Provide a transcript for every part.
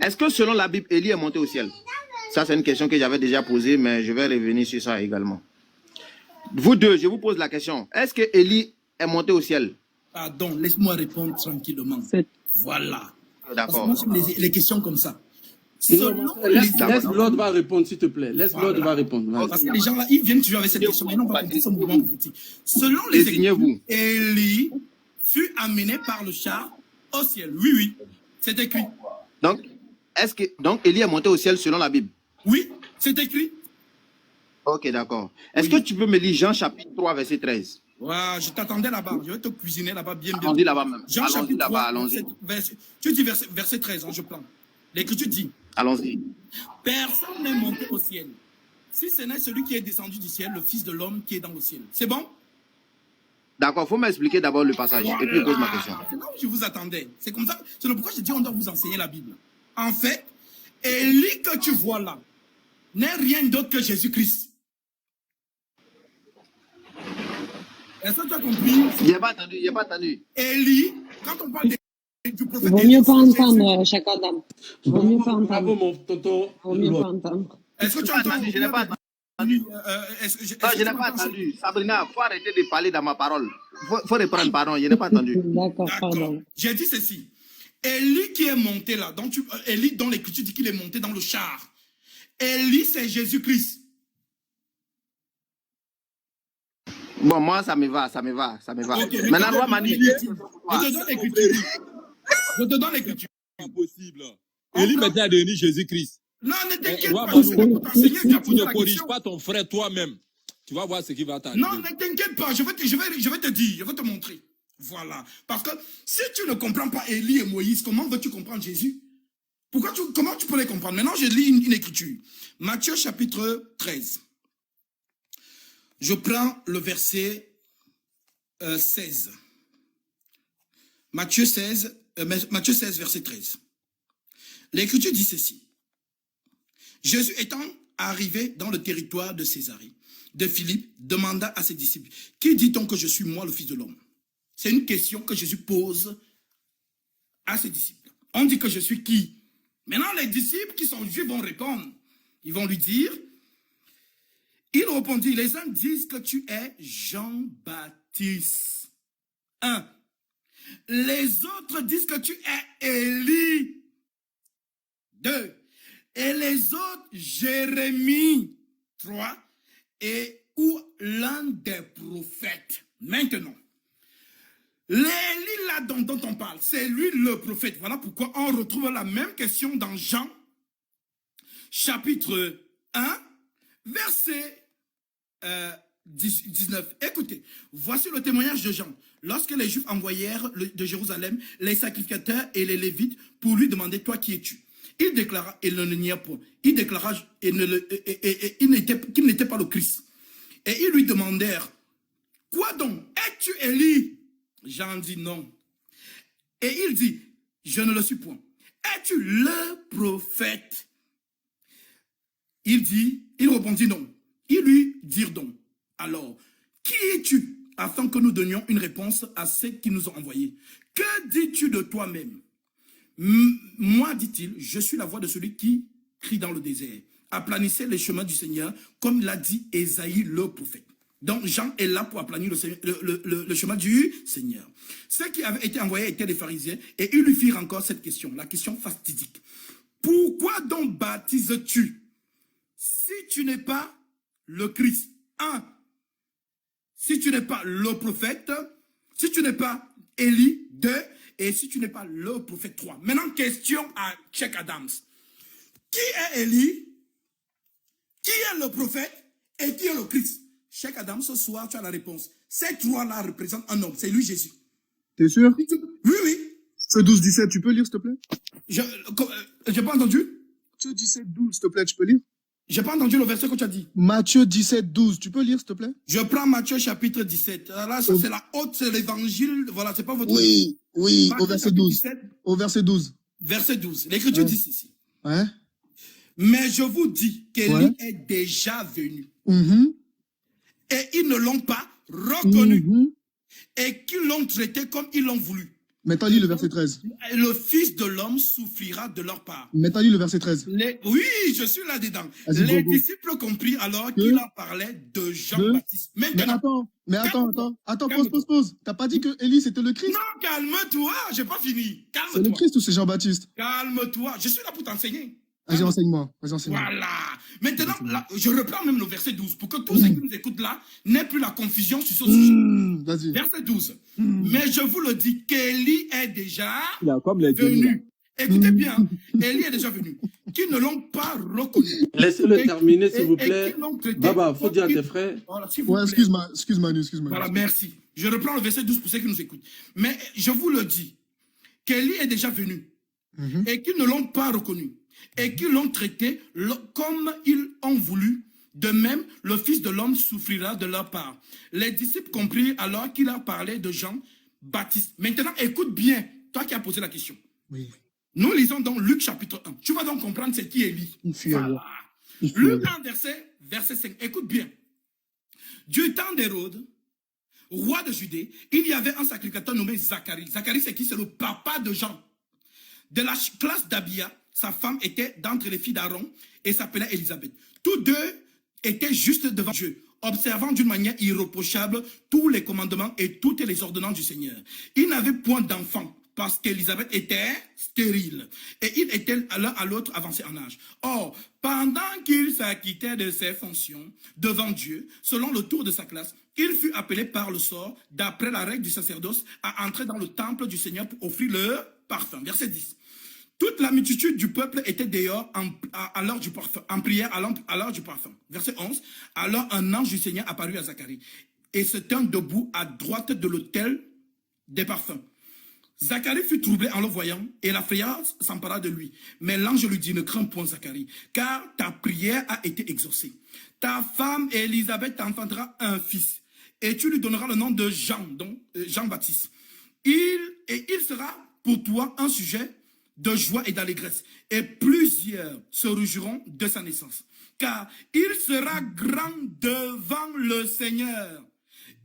Est-ce que selon la Bible, Élie est monté au ciel? Ça, c'est une question que j'avais déjà posée, mais je vais revenir sur ça également. Vous deux, je vous pose la question. Est-ce que Élie est monté au ciel? Pardon, laisse-moi répondre tranquillement. Voilà. D'accord. Parce que moi, j'aime les questions comme ça. Laisse l'autre va répondre, s'il te plaît. Laisse l'autre va répondre. Parce que les gens là, ils viennent toujours avec cette question, mais non, pas pour ce mouvement politique. Selon les Écritures, Élie fut amené par le char au ciel. Oui, oui, c'est écrit. Donc, Élie est monté au ciel selon la Bible? Oui, c'est écrit. Ok, d'accord. Est-ce que tu peux me lire Jean chapitre 3, verset 13? Ouais, je t'attendais là-bas. Je vais te cuisiner là-bas bien. Allons-y là-bas même. Jean chapitre 3, tu dis verset 13, hein, je prends. L'écriture dit. Allons-y. Personne n'est monté au ciel. Si ce n'est celui qui est descendu du ciel, le Fils de l'homme qui est dans le ciel. C'est bon? D'accord, il faut m'expliquer d'abord le passage. Voilà. Et puis pose ma question. C'est là où je vous attendais. C'est comme ça. C'est pourquoi je dis on doit vous enseigner la Bible. En fait, Élie que tu vois là n'est rien d'autre que Jésus-Christ. Est-ce que tu as compris? Il n'y a pas entendu, il n'y a pas entendu. Élie, quand on parle du prophète. Vaut mieux pas entendre, chaque Adam. Vaut mieux pas entendre. Bravo, mon tonton. Vaut mieux pas entendre. Est-ce que tu as entendu? Je n'ai pas entendu. Je n'ai pas entendu. Sabrina, il faut arrêter de parler dans ma parole. Il faut reprendre, pardon, je n'ai pas entendu. D'accord, pardon. J'ai dit ceci. Élie qui est monté là, Élie dans l'écriture dit qu'il est monté dans le char. Élie, c'est Jésus-Christ. Bon, moi, ça me va, ça me va, ça me va. Okay, maintenant, roi Mani. Je te donne l'écriture. Je te donne l'écriture. C'est impossible. Élie mettait à devenir Jésus-Christ. Non, ne t'inquiète pas. Si tu ne corriges pas ton frère toi-même, tu vas voir ce qui va t'arriver. Non, ne t'inquiète pas. Je vais te dire, je vais te montrer. Voilà. Parce que si tu ne comprends pas Élie et Moïse, comment veux-tu comprendre Jésus? Comment tu peux les comprendre? Maintenant, je lis une écriture. Matthieu chapitre 13. Je prends le verset 16. Matthieu 16, verset 13. L'écriture dit ceci. Jésus étant arrivé dans le territoire de Césarée, de Philippe, demanda à ses disciples, « Qui dit-on que je suis moi, le Fils de l'homme ?» C'est une question que Jésus pose à ses disciples. On dit que je suis qui? Maintenant, les disciples qui sont juifs vont répondre. Ils vont lui dire, il répondit, les uns disent que tu es Jean-Baptiste. 1. Les autres disent que tu es Élie. 2. Et les autres, Jérémie. 3. Et ou l'un des prophètes. Maintenant, l'Élie là dont on parle, c'est lui le prophète. Voilà pourquoi on retrouve la même question dans Jean, chapitre 1, verset 19. Écoutez, voici le témoignage de Jean. Lorsque les Juifs envoyèrent de Jérusalem les sacrificateurs et les Lévites pour lui demander, toi qui es-tu? Il déclara, et ne le nia point, il déclara qu'il n'était pas le Christ. Et ils lui demandèrent, quoi donc? Es-tu Élie? Jean dit non. Et il dit, je ne le suis point. Es-tu le prophète? Il répondit non. Ils lui dirent donc, alors, qui es-tu? Afin que nous donnions une réponse à ceux qui nous ont envoyés. Que dis-tu de toi-même? Moi, dit-il, je suis la voix de celui qui crie dans le désert. Aplanissez les chemins du Seigneur, comme l'a dit Ésaïe le prophète. Donc Jean est là pour aplanir le chemin du Seigneur. Ceux qui avaient été envoyés étaient les pharisiens et ils lui firent encore cette question, la question fastidique. Pourquoi donc baptises-tu si tu n'es pas le Christ? 1. Si tu n'es pas le prophète, si tu n'es pas Élie, 2. Et si tu n'es pas le prophète, 3. Maintenant, question à Cheikh Adams. Qui est Élie? Qui est le prophète? Et qui est le Christ? Cheikh Adams, ce soir, tu as la réponse. Ces trois-là représentent un homme. C'est lui, Jésus. T'es sûr? Oui, oui. Ce 12-17, tu peux lire, s'il te plaît? J'ai pas entendu? Matthieu 17-12, s'il te plaît, tu peux lire? J'ai pas entendu le verset que tu as dit. Matthieu 17-12, tu peux lire, s'il te plaît? Je prends Matthieu chapitre 17. Là, ça, c'est la haute, c'est l'évangile. Voilà, c'est pas votre... Oui, oui, Matthieu, au verset 12. 17, au verset 12. Verset 12. L'écriture dit ceci. Ouais. Mais je vous dis qu'Élie est déjà venu. Et ils ne l'ont pas reconnu. Et qu'ils l'ont traité comme ils l'ont voulu. Maintenant, lis le verset 13. Le Fils de l'homme souffrira de leur part. Maintenant, lis le verset 13. Oui, je suis là-dedans. Vas-y, Les go. disciples compris alors qu'il leur parlait de Jean-Baptiste. Mais Maintenant, attends, pause. T'as pas dit que Élie c'était le Christ? non, calme-toi, j'ai pas fini. C'est le Calme-toi. Christ ou c'est Jean-Baptiste? Calme-toi, je suis là pour t'enseigner. Vas-y, enseigne-moi. Voilà. Maintenant, là, je reprends même le verset 12 pour que tous ceux qui nous écoutent là n'aient plus la confusion sur ce sujet. Vas-y. Verset 12. Mais je vous le dis, qu'Élie est déjà Comme les venu. Écoutez bien, Élie est déjà venu. Qui ne l'ont pas reconnu. Laissez-le terminer, Et s'il vous plaît. qui l'ont traité Baba, faut dire à comme tes frères. Voilà, s'il vous Ouais, plaît. excuse Manu. Voilà, merci. Je reprends le verset 12 pour ceux qui nous écoutent. Mais je vous le dis, qu'Élie est déjà venu et qu'ils ne l'ont pas reconnu et qu'ils l'ont traité comme ils ont voulu. De même, le Fils de l'homme souffrira de leur part. Les disciples comprirent alors qu'il a parlé de Jean-Baptiste. Maintenant, écoute bien, toi qui as posé la question. Oui. Nous lisons dans Luc chapitre 1. Tu vas donc comprendre c'est qui Élie. Voilà. Luc 1, verset 5. Écoute bien. Du temps d'Hérode, roi de Judée, il y avait un sacrificateur nommé Zacharie. Zacharie, c'est qui? C'est le papa de Jean. De la classe d'Abia, sa femme était d'entre les filles d'Aaron et s'appelait Élisabeth. Tous deux étaient juste devant Dieu, observant d'une manière irréprochable tous les commandements et toutes les ordonnances du Seigneur. Ils n'avaient point d'enfants parce qu'Élisabeth était stérile et ils étaient l'un à l'autre avancés en âge. Or, pendant qu'il s'acquittait de ses fonctions devant Dieu, selon le tour de sa classe, il fut appelé par le sort, d'après la règle du sacerdoce, à entrer dans le temple du Seigneur pour offrir le parfum. Verset 10. Toute la multitude du peuple était dehors à l'heure du parfum, en prière à l'heure du parfum. Verset 11. Alors un ange du Seigneur apparut à Zacharie et se tint debout à droite de l'autel des parfums. Zacharie fut troublé en le voyant et la frayeur s'empara de lui. Mais l'ange lui dit, ne crains point Zacharie, car ta prière a été exaucée. Ta femme Élisabeth t'enfantera un fils et tu lui donneras le nom de Jean, donc Jean-Baptiste. Il sera pour toi un sujet de joie et d'allégresse, et plusieurs se réjouiront de sa naissance, car il sera grand devant le Seigneur.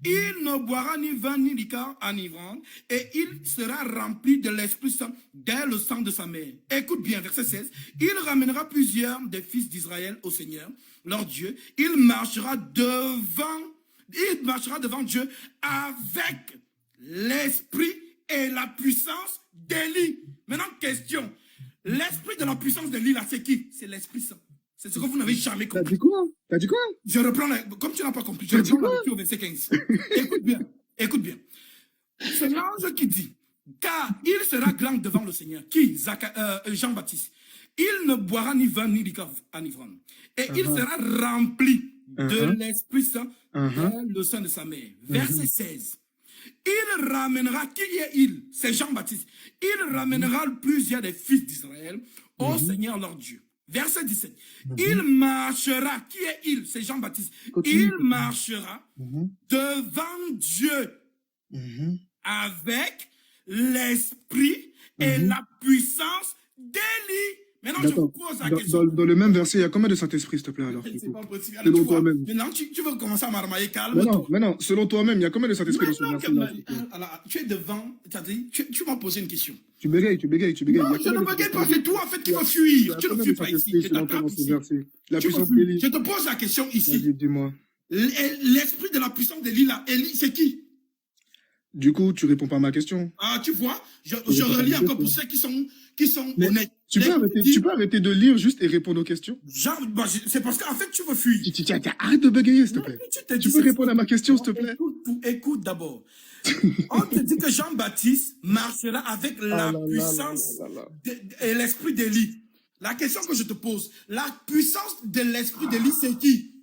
Il ne boira ni vin ni liqueur enivrante, et il sera rempli de l'Esprit Saint dès le sang de sa mère. Écoute bien, verset 16. Il ramènera plusieurs des fils d'Israël au Seigneur, leur Dieu. Il marchera devant Dieu avec l'esprit et la puissance d'Élie. Maintenant, question. L'esprit de la puissance d'Élie, là, c'est qui? C'est l'Esprit Saint. C'est ce que vous n'avez jamais compris. T'as dit quoi? Je reprends, comme tu n'as pas compris, je reprends la lecture au verset 15. Écoute bien. C'est l'ange qui dit, car il sera grand devant le Seigneur. Qui? Jean-Baptiste. Il ne boira ni vin ni liqueur enivrante. Et il sera rempli de l'Esprit Saint dans le sein de sa mère. Verset 16. Il ramènera, qui est il? C'est Jean-Baptiste. Il ramènera plusieurs des fils d'Israël au Seigneur leur Dieu. Verset 17. Il marchera, qui est il? C'est Jean-Baptiste. Il marchera devant Dieu avec l'esprit et la puissance d'Élie. Maintenant, je vous pose la question. Dans le même verset, il y a combien de Saint-Esprit, s'il te plaît, alors? C'est pas possible. Selon toi-même. Maintenant, tu veux commencer à m'armailler, calme-toi. Mais non, selon toi-même, il y a combien de Saint-Esprit dans ce verset? Alors, tu es devant, tu m'as posé une question. Tu bégayes. Non, je ne bégaye pas, c'est toi en fait qui va fuir. Tu ne fuis pas ici. Je t'attrape ici. La puissance d'Élie. Je te pose la question ici. Vas-y, dis-moi. L'esprit de la puissance d'Élie, là, Élie, c'est qui? Du coup, tu réponds pas à ma question. Ah, tu vois, je relis encore pour ceux qui sont honnêtes. Tu peux arrêter de lire juste et répondre aux questions? C'est parce qu'en fait, tu veux fuir. Arrête de bégayer, s'il te plaît. Tu peux répondre à ma question, s'il te plaît? Écoute d'abord. On te dit que Jean-Baptiste marchera avec la puissance et l'esprit d'Élie. La question que je te pose, la puissance de l'esprit d'Élie, c'est qui?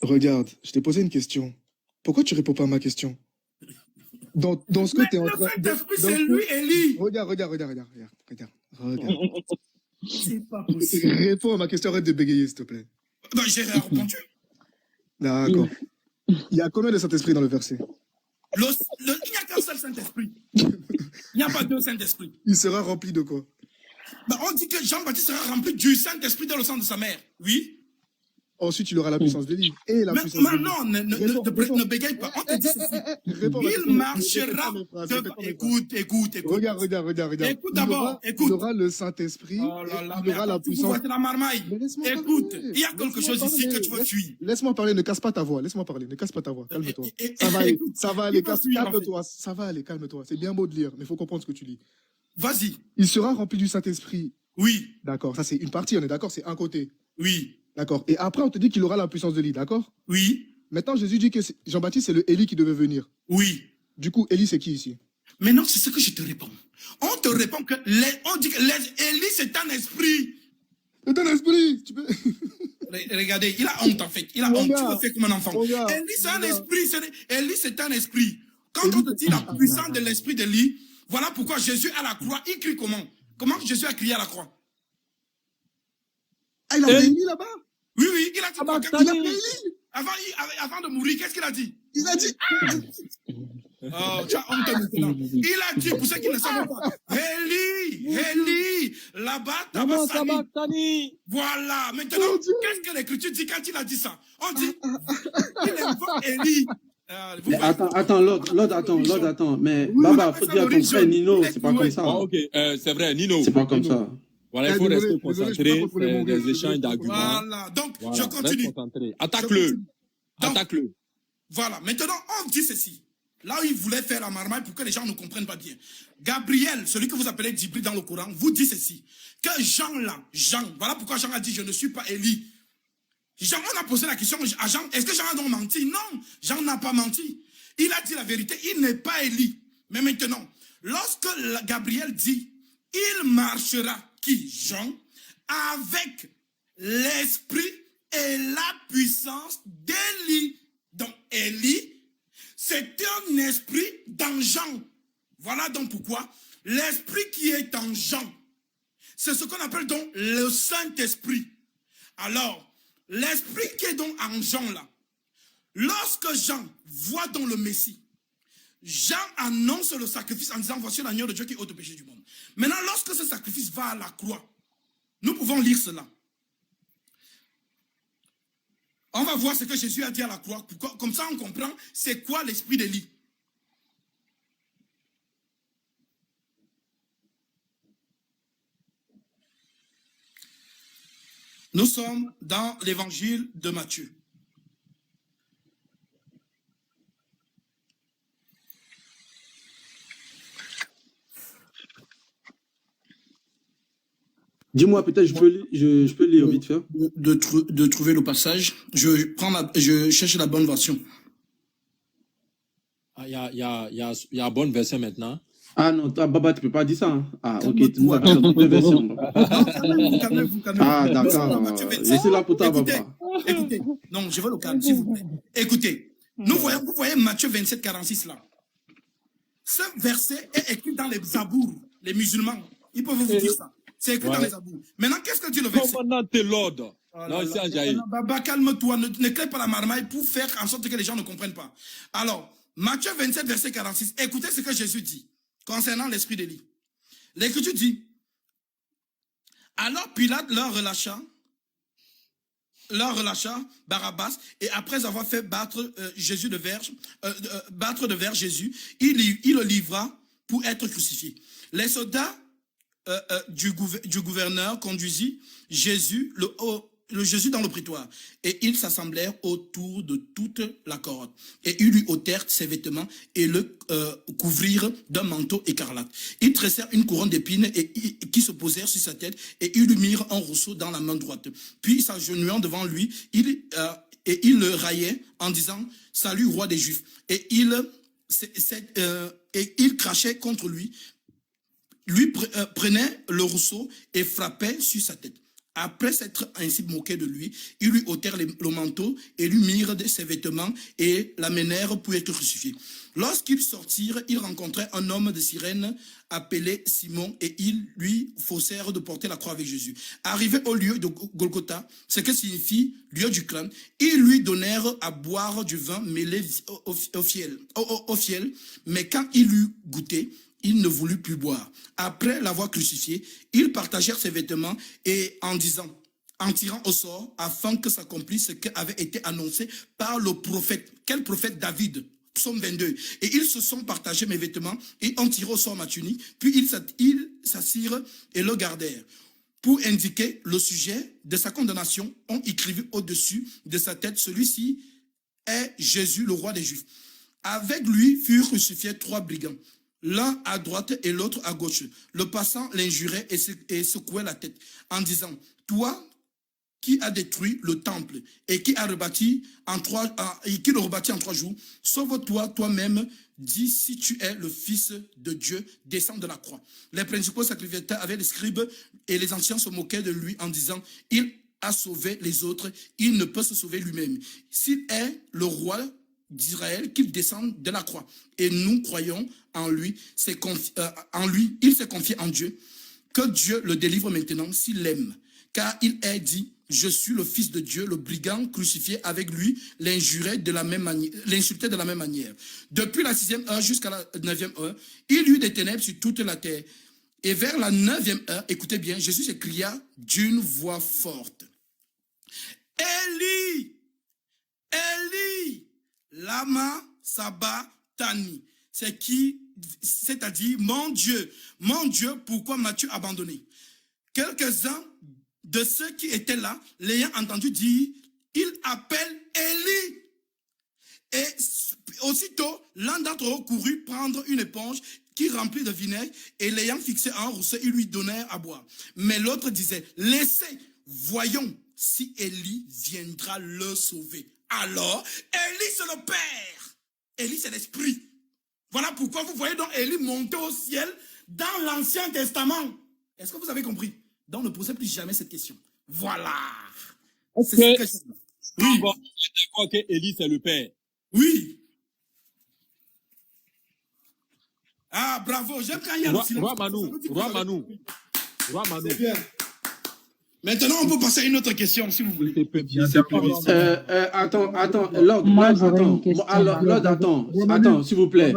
Regarde, je t'ai posé une question. Pourquoi tu réponds pas à ma question? Dans ce que tu es en train de... Le Saint-Esprit, c'est lui, Élie. Regarde. C'est pas possible. Réponds à ma question, arrête de bégayer, s'il te plaît. Ben, j'ai répondu. D'accord. Il y a combien de Saint-Esprit dans le verset? Il n'y a qu'un seul Saint-Esprit. Il n'y a pas deux Saint-Esprits. Il sera rempli de quoi? Ben, on dit que Jean-Baptiste sera rempli du Saint-Esprit dans le sang de sa mère. Oui. ensuite il aura la puissance d'Élie. Et la Mais puissance d'Élie. non, ne bégaye pas. On te dit ceci. Réponds, Il marchera. Écoute. Regarde. Écoute d'abord, écoute. Il aura le Saint-Esprit, Oh là là, il aura la tu puissance. vois la marmaille. Mais laisse-moi Écoute, parler. il y a quelque chose ici que tu veux fuir. Laisse-moi parler, ne casse pas ta voix. Laisse-moi parler, ne casse pas ta voix. Calme-toi. Ça va aller, calme-toi. Ça va aller, calme-toi. C'est bien beau de lire, mais il faut comprendre ce que tu lis. Vas-y. Il sera rempli du Saint-Esprit. Oui. D'accord, ça c'est une partie, on est d'accord, c'est un côté. Oui. D'accord. Et après, on te dit qu'il aura la puissance de l'Élie, d'accord? Oui. Maintenant, Jésus dit que Jean-Baptiste, c'est le Élie qui devait venir. Oui. Du coup, Élie, c'est qui ici? Maintenant, c'est ce que je te réponds. On te répond que on dit que Élie, c'est un esprit. C'est un esprit. Tu peux... Regardez, il a honte en fait. Il a honte. Tu le fais comme un enfant. Regarde, Élie, c'est un esprit. Élie, c'est un esprit. Quand on te dit la puissance de l'esprit d'Élie, voilà pourquoi Jésus à la croix, il crie comment? Comment Jésus a crié à la croix? Ah, il a Élie là-bas? Oui, il a dit quoi? Il a Élie. Avant de mourir, qu'est-ce qu'il a dit? Il a dit... Oh, tu as honte maintenant. Il a dit, pour ceux qui ne savent pas, Élie, là-bas, Tabasani. Voilà. Maintenant, qu'est-ce que l'Écriture dit quand il a dit ça? On dit, il invoque Élie. Attends, Lord, attends. Mais Baba, faut dire à ton frère Nino, c'est pas comme ça. Ah, ok, c'est vrai, Nino. C'est pas comme ça. Voilà, il faut rester concentré, des échanges d'arguments. Voilà, donc Voilà, je continue. reste concentré. Attaque-le. Attaque-le. Voilà, maintenant on dit ceci. Là où il voulait faire la marmaille pour que les gens ne comprennent pas bien. Gabriel, celui que vous appelez Djibril dans le Coran, vous dit ceci. Que Jean, voilà pourquoi Jean a dit je ne suis pas Élie. Jean, on a posé la question à Jean, est-ce que Jean a donc menti? Non, Jean n'a pas menti. Il a dit la vérité, il n'est pas Élie. Mais maintenant, lorsque Gabriel dit, il marchera, qui? Jean, avec l'esprit et la puissance d'Élie. Donc Élie, c'est un esprit dans Jean. Voilà donc pourquoi l'esprit qui est en Jean, c'est ce qu'on appelle donc le Saint-Esprit. Alors, l'esprit qui est donc en Jean là, lorsque Jean voit donc le Messie, Jean annonce le sacrifice en disant voici l'agneau de Dieu qui ôte le péché du monde. Maintenant, lorsque ce sacrifice va à la croix, nous pouvons lire cela. On va voir ce que Jésus a dit à la croix. Comme ça, on comprend c'est quoi l'esprit d'Élie. Nous sommes dans l'évangile de Matthieu. Dis-moi, peut-être je peux lire vite fait. De trouver le passage. Je cherche la bonne version. Il y a un bon verset maintenant. Ah non, toi, Baba, tu peux pas dire ça. Hein. Ah, ok, tu nous as besoin de version. Calmez-vous. Ah, d'accord. Laissez là pour toi, Baba. Écoutez, non, je veux le calme, s'il vous plaît. Écoutez, vous voyez Matthieu 27, 46 là. Ce verset est écrit dans les Zabours, les musulmans. Ils peuvent vous dire ça. C'est écrit dans les Zabours. Maintenant, qu'est-ce que dit le verset? Commandant tes l'ordre. Non, c'est Ajaï. Baba, calme-toi, ne crée pas la marmaille pour faire en sorte que les gens ne comprennent pas. Alors, Matthieu 27, verset 46, écoutez ce que Jésus dit concernant l'esprit d'Élie. L'Écriture dit, alors Pilate leur relâcha Barabbas, et après avoir fait battre de verre Jésus, il le livra pour être crucifié. Les soldats du gouverneur conduisit Jésus, le Jésus dans le prétoire, et ils s'assemblèrent autour de toute la cohorte, et ils lui ôtèrent ses vêtements et le couvrirent d'un manteau écarlate. Ils tressèrent une couronne d'épines qui se posèrent sur sa tête, et ils lui mirent un roseau dans la main droite. Puis s'agenouillant devant lui, ils le raillaient en disant « Salut, roi des Juifs !» Et ils crachaient contre lui, prenait le roseau et frappait sur sa tête. Après s'être ainsi moqué de lui, ils lui ôtèrent le manteau et lui mirent ses vêtements et l'amenèrent pour être crucifié. Lorsqu'ils sortirent, ils rencontrèrent un homme de Cyrène appelé Simon et ils lui forcèrent de porter la croix avec Jésus. Arrivé au lieu de Golgotha, ce que signifie lieu du crâne, ils lui donnèrent à boire du vin mêlé au fiel, mais quand il eut goûté, il ne voulut plus boire. Après l'avoir crucifié, ils partagèrent ses vêtements et en disant, en tirant au sort afin que s'accomplisse ce qui avait été annoncé par le prophète. Quel prophète? David. Psaume 22. Et ils se sont partagés mes vêtements et ont tiré au sort ma tunique. Puis ils s'assirent et le gardèrent. Pour indiquer le sujet de sa condamnation, on écrivit au-dessus de sa tête, celui-ci est Jésus, le roi des Juifs. Avec lui furent crucifiés 3 brigands, l'un à droite et l'autre à gauche. Le passant l'injurait et secouait la tête en disant, toi qui a détruit le temple et qui le rebâtit en 3 jours, sauve-toi toi-même, dis si tu es le Fils de Dieu, descends de la croix. Les principaux sacrificateurs avec les scribes et les anciens se moquaient de lui en disant, il a sauvé les autres, il ne peut se sauver lui-même. S'il est le roi d'Israël, qu'il descende de la croix. Et nous croyons en lui, il s'est confié en Dieu, que Dieu le délivre maintenant s'il l'aime. Car il est dit, je suis le Fils de Dieu, le brigand crucifié avec lui, l'insultait de la même manière. Depuis la 6e heure jusqu'à la 9e heure, il y eut des ténèbres sur toute la terre. Et vers la 9e heure, écoutez bien, Jésus s'écria d'une voix forte, Élie, Élie, lama sabachthani. C'est-à-dire, mon Dieu, pourquoi m'as-tu abandonné? Quelques-uns de ceux qui étaient là, l'ayant entendu dire, il appelle Élie. Et aussitôt, l'un d'entre eux courut prendre une éponge qui remplit de vinaigre et l'ayant fixé en rousseau, ils lui donnèrent à boire. Mais l'autre disait, laissez, voyons si Élie viendra le sauver. Alors, Élie c'est le Père, Élie c'est l'Esprit. Voilà pourquoi vous voyez donc Élie monter au ciel dans l'Ancien Testament. Est-ce que vous avez compris? Donc ne posez plus jamais cette question. Voilà. C'est cette question. Oui, bon, je crois que Élie c'est le Père. Oui. Ah, bravo. J'aime quand il y a le silence. Roi Manu. C'est bien. Maintenant, on peut passer à une autre question, si vous voulez. Attends, Lord, attends, s'il vous plaît,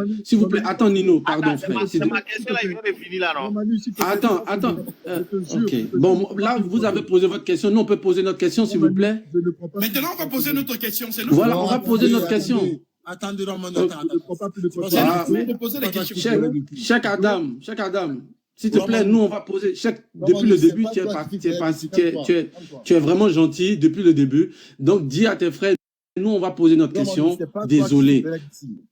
attends, Nino, pardon, frère. C'est ma question, là, il vient de finir, là, non? Attends, ok. Bon, là, vous avez posé votre question, nous, on peut poser notre question, s'il vous plaît? Maintenant, on va poser notre question. Voilà, on va poser notre question. Attendez, Cheikh Adam, s'il te plaît, nous, on va poser. Depuis le début, tu es vraiment gentil depuis le début. Donc, dis à tes frères, nous, on va poser notre question. Désolé.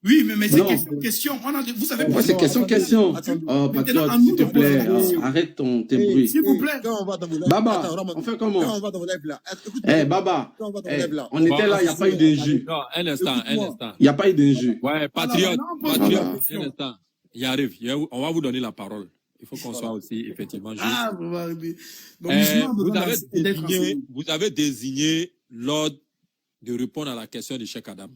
Oui, mais c'est question. Vous savez pas. C'est question. Oh, Patriot, s'il te plaît, arrête tes bruits. S'il vous plaît. Baba, on fait comment? Baba, on était là, il n'y a pas eu d'injure. Non, un instant. Il n'y a pas eu d'injure. Ouais, Patriote, un instant. Il arrive. On va vous donner la parole. Il faut qu'on soit aussi effectivement juste. Ah, vous avez désigné l'ordre de répondre à la question de Cheikh Adam.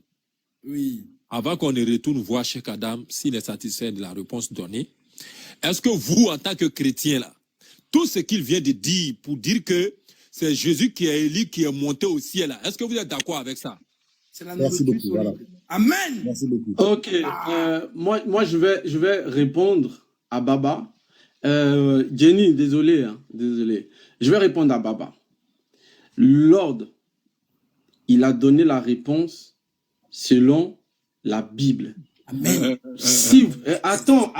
Oui. Avant qu'on ne retourne voir Cheikh Adam, s'il est satisfait de la réponse donnée, est-ce que vous, en tant que chrétien, là, tout ce qu'il vient de dire pour dire que c'est Jésus qui est Élie, qui est monté au ciel, là, est-ce que vous êtes d'accord avec ça? Merci beaucoup. Voilà. Amen. Merci beaucoup. Ok. Moi, je vais répondre à Baba. Jenny, désolé. Je vais répondre à Baba. Lord, il a donné la réponse selon la Bible. Amen. Attends.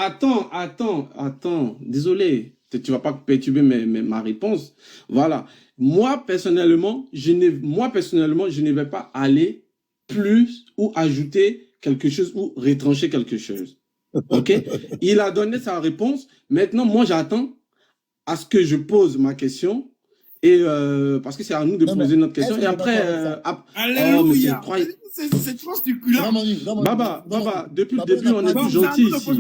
Désolé, tu vas pas perturber ma réponse. Voilà. Moi, personnellement, je ne vais pas aller plus ou ajouter quelque chose ou retrancher quelque chose. Ok? Il a donné sa réponse. Maintenant, moi, j'attends à ce que je pose ma question. Et parce que c'est à nous de poser notre question. Et après, alléluia. C'est trop stipulant. Baba, depuis le début, on est tout gentil ici.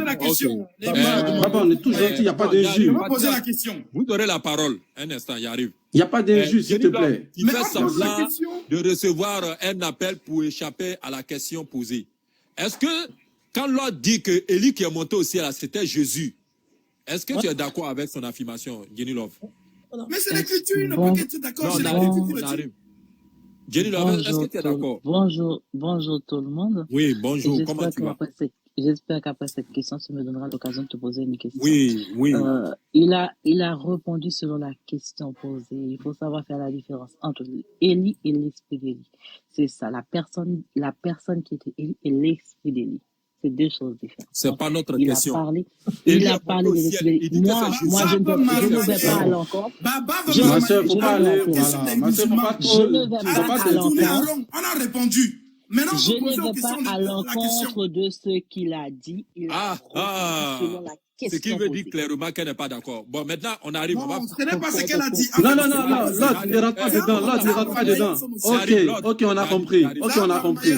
Baba, on est tout gentil, il n'y a pas d'injure. On va poser la question. Vous aurez la parole. Un instant, il arrive. Il n'y a pas d'injure, s'il te plaît. Il fait semblant de recevoir un appel pour échapper à la question posée. Est-ce que, quand l'autre dit que Élie qui est monté au ciel, c'était Jésus, est-ce que tu es d'accord avec son affirmation, Jenny Love? Mais c'est l'écriture, il ne peut qu'être d'accord. C'est l'écriture qui le dit. Jenny Love, est-ce que tu es d'accord? Bonjour tout le monde. Oui, bonjour, comment tu vas? J'espère qu'après cette question, ça me donnera l'occasion de te poser une question. Oui, oui. Il a répondu selon la question posée. Il faut savoir faire la différence entre Élie et l'esprit d'Élie. C'est ça, la personne qui était Élie et l'esprit d'Élie. C'est deux choses différentes. C'est pas notre Il question. Il a parlé de l'esprit d'Élie. Moi, je ne vais pas à l'encontre. Ma soeur, faut pas aller, voilà. Ma soeur, faut pas trop. Je ne vais pas à l'encontre. On a répondu. Maintenant, Je ne vais pas à l'encontre de ce qu'il a dit. Selon la question ce qui veut posée. dire clairement qu'elle n'est pas d'accord. Bon, maintenant, on arrive. Non, ce n'est pas ce qu'elle a dit. Non, l'autre, il rentre pas dedans. L'autre, il rentre pas dedans. Ok, on a compris. Ok, on a compris.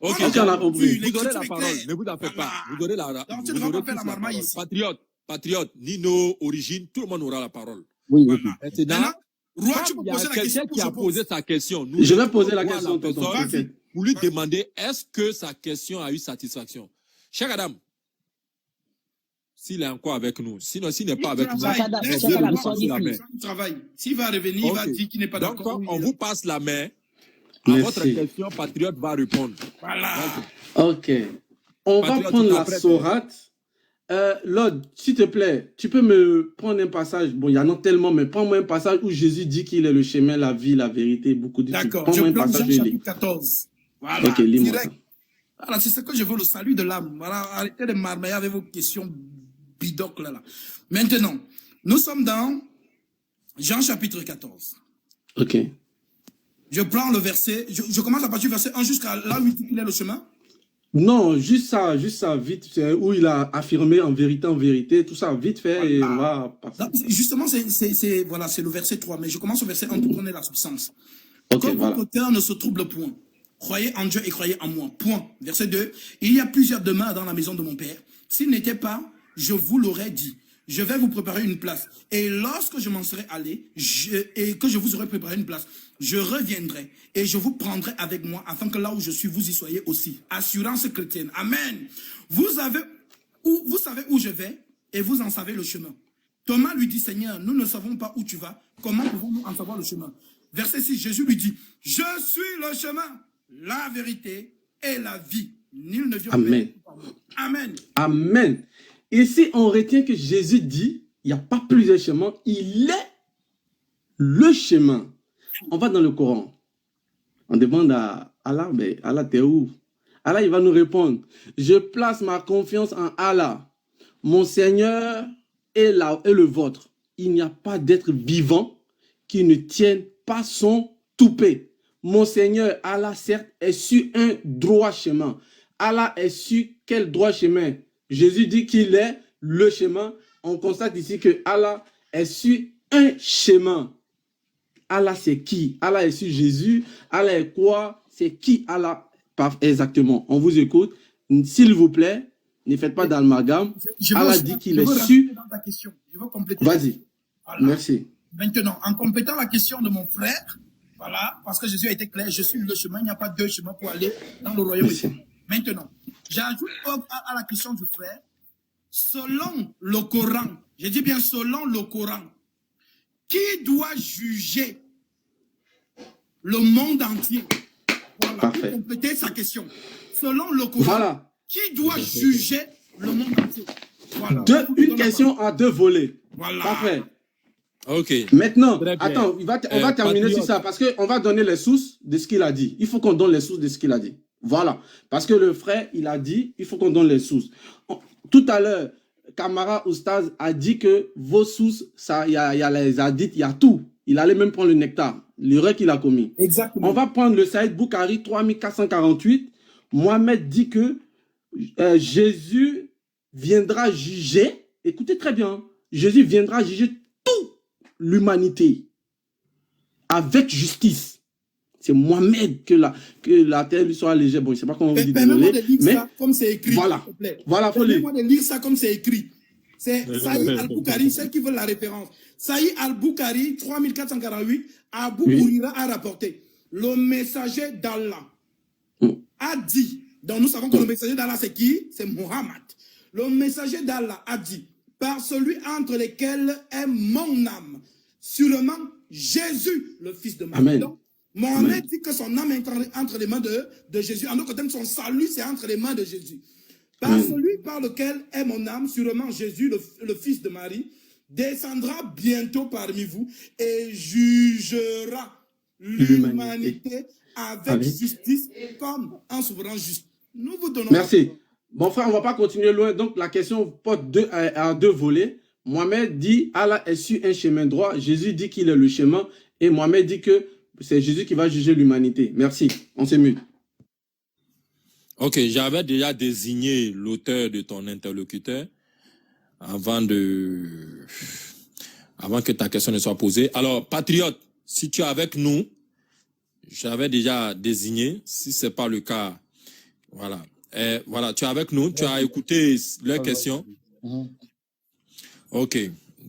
Ok, on a compris. Vous aurez la parole, ne vous en faites pas. Vous aurez la parole. Patriote, ni nos origines, tout le monde aura la parole. Oui. Maintenant, Roi, tu il peux y a poser la question quelqu'un qui a posé sa question. Je vais poser la question, tonton. Pour lui demander est-ce que sa question a eu satisfaction. Cheikh Adam, s'il est encore avec nous, sinon s'il n'est pas avec nous, s'il va revenir, il va dire qu'il n'est pas d'accord. Donc, on vous passe la main. À votre question, Patriote va répondre. Voilà. Ok. On va prendre la sourate. Lord, s'il te plaît, tu peux me prendre un passage. Bon, il y en a tellement, mais prends-moi un passage où Jésus dit qu'il est le chemin, la vie, la vérité, beaucoup de trucs. D'accord. Je prends Jean chapitre 14. Voilà. Ok, lis-moi ça. Voilà, c'est ce que je veux, le salut de l'âme. Voilà, arrêtez de marmailler avec vos questions bidocles là. Maintenant, nous sommes dans Jean chapitre 14. Ok. Je prends le verset, je commence à partir du verset 1 jusqu'à là où il dit qu'il est le chemin. Non, juste ça, vite, où il a affirmé en vérité, tout ça, vite fait, et on va passer. Justement, voilà, c'est le verset 3, mais je commence au verset 1 pour donner la substance. Ok, Comme voilà. votre cœur ne se trouble point, croyez en Dieu et croyez en moi, point. Verset 2, il y a plusieurs demeures dans la maison de mon Père. S'il n'était pas, je vous l'aurais dit. Je vais vous préparer une place. Et lorsque je m'en serai allé, et que je vous aurai préparé une place, je reviendrai et je vous prendrai avec moi afin que là où je suis, vous y soyez aussi. Assurance chrétienne. Amen. Vous savez où je vais et vous en savez le chemin. Thomas lui dit, Seigneur, nous ne savons pas où tu vas. Comment pouvons-nous en savoir le chemin? Verset 6, Jésus lui dit, je suis le chemin, la vérité et la vie. Nul ne vient Amen. Amen. Amen. Ici, on retient que Jésus dit, il n'y a pas plusieurs chemins, il est le chemin. On va dans le Coran. On demande à Allah, mais Allah, t'es où? Allah, il va nous répondre, je place ma confiance en Allah. Mon Seigneur est le vôtre. Il n'y a pas d'être vivant qui ne tienne pas son toupet. Mon Seigneur, Allah, certes, est sur un droit chemin. Allah est sur quel droit chemin? Jésus dit qu'il est le chemin. On constate ici que Allah est sur un chemin. Allah, c'est qui? Allah est sur Jésus. Allah est quoi? C'est qui Allah? Exactement. On vous écoute. S'il vous plaît, ne faites pas d'amalgame. Allah dit qu'il est sur... Je veux compléter. Vas-y. Voilà. Merci. Maintenant, en complétant la question de mon frère, voilà, parce que Jésus a été clair, je suis le chemin, il n'y a pas deux chemins pour aller dans le royaume. Maintenant, j'ajoute à la question du frère, selon le Coran, je dis bien selon le Coran, qui doit juger le monde entier? Voilà, parfait. Pour compléter sa question. Selon le Coran, voilà. Qui doit juger le monde entier? Voilà. Une question à deux volets. Voilà. Parfait. Ok. Maintenant, attends, on va terminer sur ça parce qu'on va donner les sources de ce qu'il a dit. Il faut qu'on donne les sources de ce qu'il a dit. Voilà. Parce que le frère, il a dit, il faut qu'on donne les sources. Tout à l'heure, Kamara Oustaz a dit que vos sources, il y a les hadiths, il y a tout. Il allait même prendre le nectar, l'erreur qu'il a commis. Exactement. On va prendre le Saïd Boukhari 3448. Mohamed dit que Jésus viendra juger. Écoutez très bien. Jésus viendra juger toute l'humanité avec justice. C'est Mohamed que la terre lui soit légère. Bon, je ne sais pas comment vous dites. Permets-moi de lire ça comme c'est écrit. Voilà. Voilà, faut lire. Permets-moi de lire ça comme c'est écrit. C'est Saïd Al-Boukhari, ceux qui veulent la référence. Saïd Al-Boukhari, 3448, Abu Huraira a rapporté. Le messager d'Allah a dit, donc nous savons que le messager d'Allah c'est qui? C'est Mohammed. Le messager d'Allah a dit, par celui entre lesquels est mon âme, sûrement Jésus, le fils de Marie. Donc, Mohammed dit que son âme est entre les mains de Jésus. En d'autres termes, son salut, c'est entre les mains de Jésus. Par celui par lequel est mon âme, sûrement Jésus, le fils de Marie, descendra bientôt parmi vous et jugera l'humanité avec justice comme un souverain juste. Nous vous donnons... Merci. Bon frère, on ne va pas continuer loin. Donc la question porte à deux volets. Mohamed dit Allah est sur un chemin droit. Jésus dit qu'il est le chemin. Et Mohamed dit que c'est Jésus qui va juger l'humanité. Merci. On s'émute. Ok, j'avais déjà désigné l'auteur de ton interlocuteur avant que ta question ne soit posée. Alors, Patriote, si tu es avec nous, j'avais déjà désigné. Si ce n'est pas le cas, voilà. Voilà, tu es avec nous, tu as écouté leurs questions. Ok,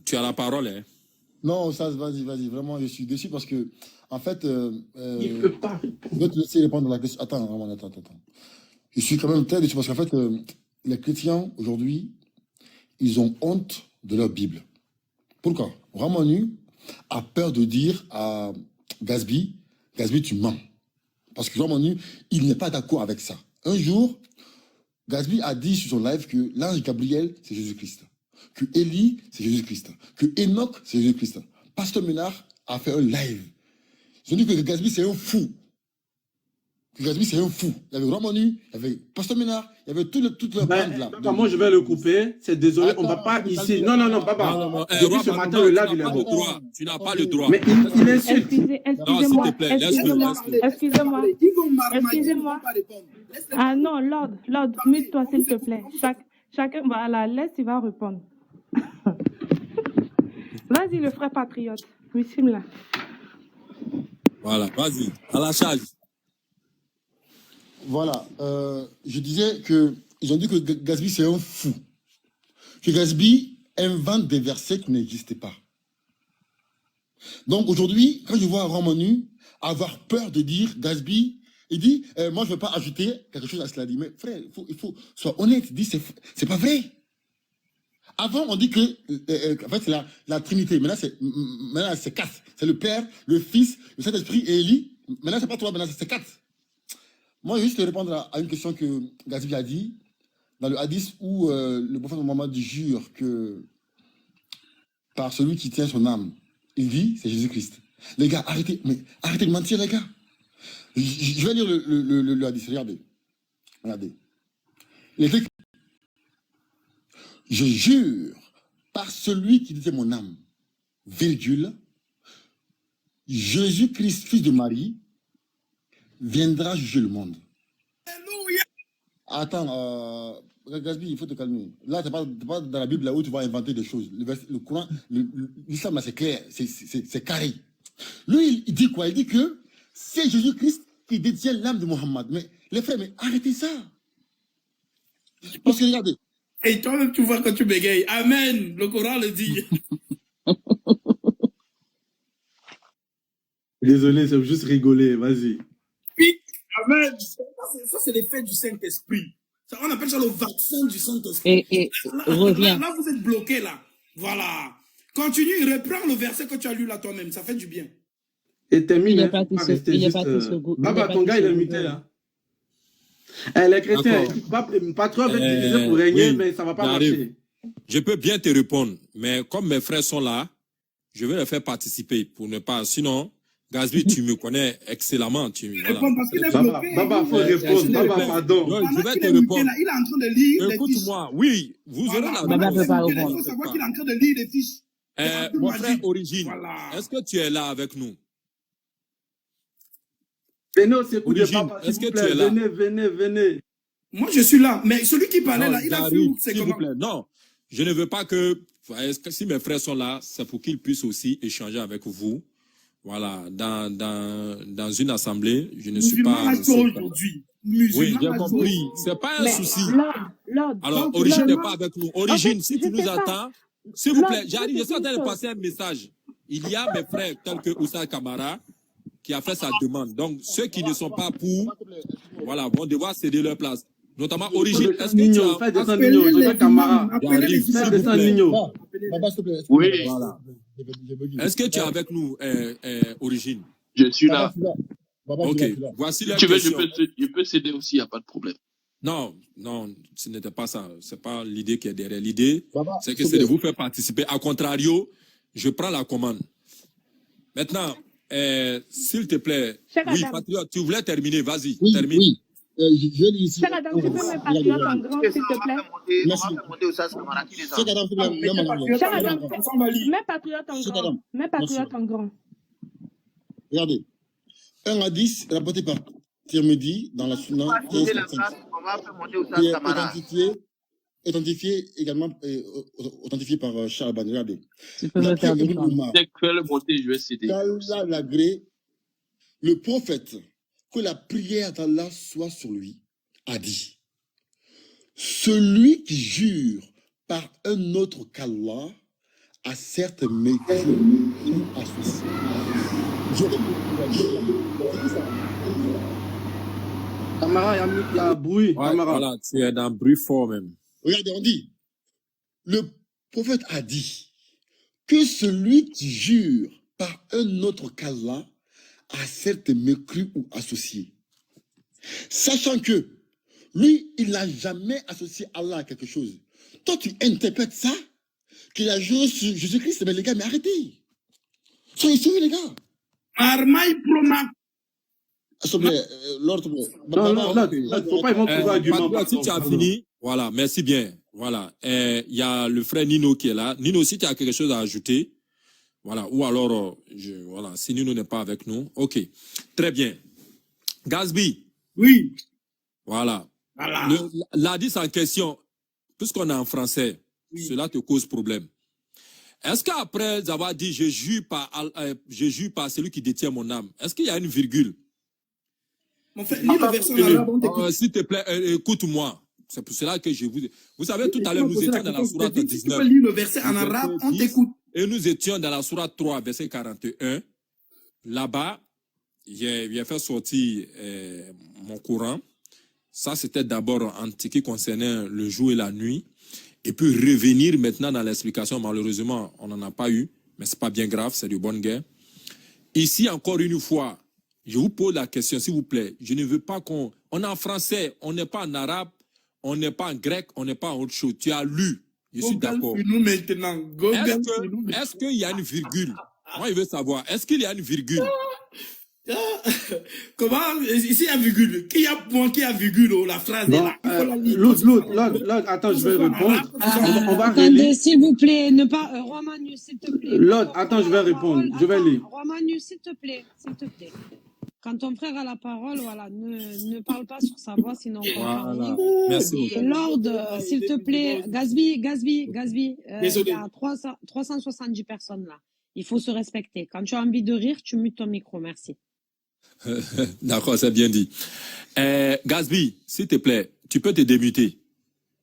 tu as la parole. Hein. Non, ça, vas-y. Vraiment, je suis déçu parce que, en fait, il ne peut pas. Je vais te laisser répondre à la question. Attends. Je suis quand même très déçu parce qu'en fait, les chrétiens, aujourd'hui, ils ont honte de leur Bible. Pourquoi? Ramonu a peur de dire à Gasby, tu mens. Parce que Ramonu, il n'est pas d'accord avec ça. Un jour, Gasby a dit sur son live que l'ange Gabriel, c'est Jésus-Christ. Que Élie, c'est Jésus-Christ. Que Enoch, c'est Jésus-Christ. Pasteur Ménard a fait un live. Ils ont dit que Gasby, c'est un fou. Gasby, c'est un fou. Il y avait Ramonu, il y avait Pasteur Ménard, il y avait toute leur bande là. Moi, je vais le couper. C'est désolé, on ne va pas ici. Non, Baba. Depuis ce matin, le live, il est bon. Tu n'as pas le droit. Mais il insulte. Excusez-moi. Excusez-moi. Ah non, Lord, mute-toi s'il te plaît. Chacun, voilà, laisse, il va répondre. Vas-y, le frère patriote. Bismillah. Voilà, vas-y, à la charge. Voilà, je disais qu'ils ont dit que Gasby c'est un fou. Que Gasby invente des versets qui n'existaient pas. Donc aujourd'hui, quand je vois Ramonu avoir peur de dire Gasby, il dit, moi je ne veux pas ajouter quelque chose à cela. Dit, mais frère, il faut sois honnête, il dit, c'est pas vrai. Avant, on dit que en fait, c'est la Trinité. Maintenant, c'est 4. C'est le Père, le Fils, le Saint-Esprit et Élie. Maintenant, c'est pas 3, maintenant, c'est 4. Moi, je vais juste répondre à une question que Gasby a dit dans le hadith où le prophète Mohammed jure que par celui qui tient son âme, il dit, c'est Jésus-Christ. Les gars, arrêtez de mentir, les gars. Je vais lire le hadith, regardez. Il est écrit, je jure par celui qui tient mon âme, virgule, Jésus-Christ, fils de Marie, viendra juger le monde. Alléluia. Attends, Gasby, il faut te calmer. Là, tu n'es pas dans la Bible là où tu vas inventer des choses. Le Coran, l'islam, là, c'est clair, c'est carré. Lui, il dit quoi? Il dit que c'est Jésus-Christ qui détient l'âme de Mohammed. Mais les frères, mais arrêtez ça. Parce que regardez. Et toi-même, tu vois quand tu bégayes. Amen. Le Coran le dit. Désolé, c'est juste rigoler. Vas-y. Oui, amen. Ça, c'est l'effet du Saint-Esprit. On appelle ça le vaccin du Saint-Esprit. Et reviens. Là, vous êtes bloqué, là. Voilà. Continue, reprends le verset que tu as lu là toi-même. Ça fait du bien. Et termine. Il est parti sur Google. Baba, ton gars, il est muté, là. Les chrétiens, pas trop avec diviser pour régner, mais ça ne va pas marcher. Je peux bien te répondre, mais comme mes frères sont là, je vais les faire participer pour ne pas. Sinon, Gasby, tu me connais excellemment. Voilà. Baba, faut répondre. Baba, pardon. Je vais te répondre. Il est en train de lire. Écoute-moi, oui, vous aurez la Baba peut pas répondre. Il faut savoir qu'il est en train de lire les fiches. Mon frère Origine, est-ce que tu es là avec nous? Beno, c'est pour Origine, est-ce que tu es là? Venez. Moi, je suis là. Mais celui qui parlait là, il a vu où c'est s'il comment? vous plaît. Non, je ne veux pas que si mes frères sont là, c'est pour qu'ils puissent aussi échanger avec vous. Voilà, dans une assemblée, je ne suis pas... aujourd'hui. Oui, j'ai compris. C'est pas un souci. Alors, Origine n'est pas avec nous. Origine, si tu nous attends, s'il vous plaît, j'arrive, je suis en train de passer un message. Il y a mes frères tels que Oussa Kamara qui a fait sa demande. Donc, ceux qui ne sont pas pour, voilà, vont devoir céder leur place. Notamment Origine. Est-ce que tu as... Fais descendre Nino, je vais Kamara. Fais descendre Nino. Oui. Voilà. Est-ce que tu es avec nous, Origine? Je suis là. Baba, ok, voici la si tu veux, question. je peux céder aussi, il n'y a pas de problème. Non, non, ce n'était pas ça. C'est pas l'idée qui est derrière. L'idée, Baba, c'est que s'il te c'est de plaît. vous faire participer. A contrario, je prends la commande. Maintenant, s'il te plaît, Cheikh oui, Adam. Patriote, tu voulais terminer, vas-y, Oui, termine. oui. Je dis ici. Cheikh Adam, tu peux me Regardez, patriote en regardez. grand, Que s'il ça, te on va plaît. faire monter, on Merci. va faire monter Oussas Kamara qui descend. Cheikh Adam, s'il te plaît, même en anglais. Cheikh Patriote en Adam, grand. Ensemble, Ali. mets patriote en Cheikh grand. Adam. Mets Merci. patriote en grand. Regardez. 1 à 10, rapporté par Tirmidhi dans la Sunna On va citer la 1535, phrase, on va faire monter Oussas qui est Kamara. authentifié également authentifié par Charles Ban. Regardez. Tu peux me D'après faire Ibn défendre. Omar, Dès que le monter, je vais céder. qu'Allah l'agrée, le prophète, que la prière d'Allah soit sur lui, a dit: celui qui jure par un autre qu'Allah a certes mécru ou associé. Camara, il y a bruit. Ouais, Camara. voilà, tu es dans bruit fort même. Regardez, on dit, le prophète a dit que celui qui jure par un autre qu'Allah a certes mécru ou associé. Sachant que lui, il n'a jamais associé Allah à quelque chose. Toi, tu interprètes ça, qu'il a juré sur Jésus-Christ. Mais les gars, mais arrêtez. Soyez sérieux, les gars. Armaï Promac. S'il te plaît, l'ordre. Non, là, il ne faut pas inventer vos arguments. Patriote, si tu as fini, voilà, merci bien. Voilà, il y a le frère Nino qui est là. Nino, si tu as quelque chose à ajouter, voilà, ou alors, voilà, si Nino n'est pas avec nous, ok, très bien. Gazby. Oui. Voilà. Voilà. L'hadith en question, puisqu'on est en français, cela te cause problème. Est-ce qu'après avoir dit je jure par celui qui détient mon âme, est-ce qu'il y a une virgule? Mon frère, lis le verset en arabe, on t'écoute. S'il te plaît, écoute-moi. C'est pour cela que je vous... Vous savez, tout à l'heure, nous étions dans la sourate 19. Si tu peux lire le verset en arabe, on t'écoute. Et nous étions dans la sourate 3, verset 41. Là-bas, j'ai fait sortir mon Coran. Ça, c'était d'abord en ce qui concernait le jour et la nuit. Et puis revenir maintenant dans l'explication. Malheureusement, on n'en a pas eu. Mais ce n'est pas bien grave, c'est de bonne guerre. Ici, encore une fois, je vous pose la question, s'il vous plaît. Je ne veux pas qu'on... On est en français, on n'est pas en arabe, on n'est pas en grec, on n'est pas en autre chose. Tu as lu, je suis d'accord. Est-ce qu'il y a une virgule? Moi, je veux savoir, est-ce qu'il y a une virgule? Comment? Ici, il y a virgule. Qui a point, qui a virgule? La phrase est là. L'autre, attends, je vais répondre. On va Attendez, relire. s'il vous plaît, ne pas. Roi Manu, s'il te plaît. L'autre, attends, je vais répondre. Je vais lire. Roi Manu, s'il te plaît, s'il te plaît. Quand ton frère a la parole, voilà, ne parle pas sur sa voix, sinon on comprend rien. Merci. Lord, s'il te plaît, Gazby, il y a 370 personnes là. Il faut se respecter. Quand tu as envie de rire, tu mutes ton micro. Merci. D'accord, c'est bien dit. Gazby, s'il te plaît, tu peux te démuter.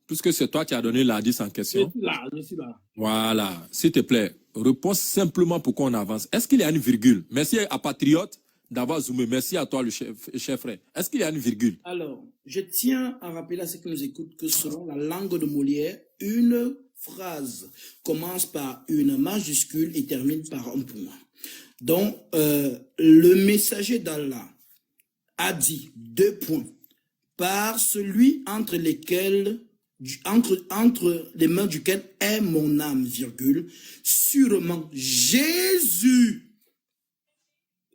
Puisque c'est toi qui as donné l'indice en question. Je suis là. Voilà, s'il te plaît, réponds simplement pourquoi on avance. Est-ce qu'il y a une virgule? Merci à Patriote d'avoir zoomé. Merci à toi, le chef frère. Est-ce qu'il y a une virgule? Alors, je tiens à rappeler à ceux qui nous écoutent que selon la langue de Molière, une phrase commence par une majuscule et termine par un point. Donc, le messager d'Allah a dit 2 points. Par celui entre les mains duquel est mon âme, virgule, sûrement Jésus.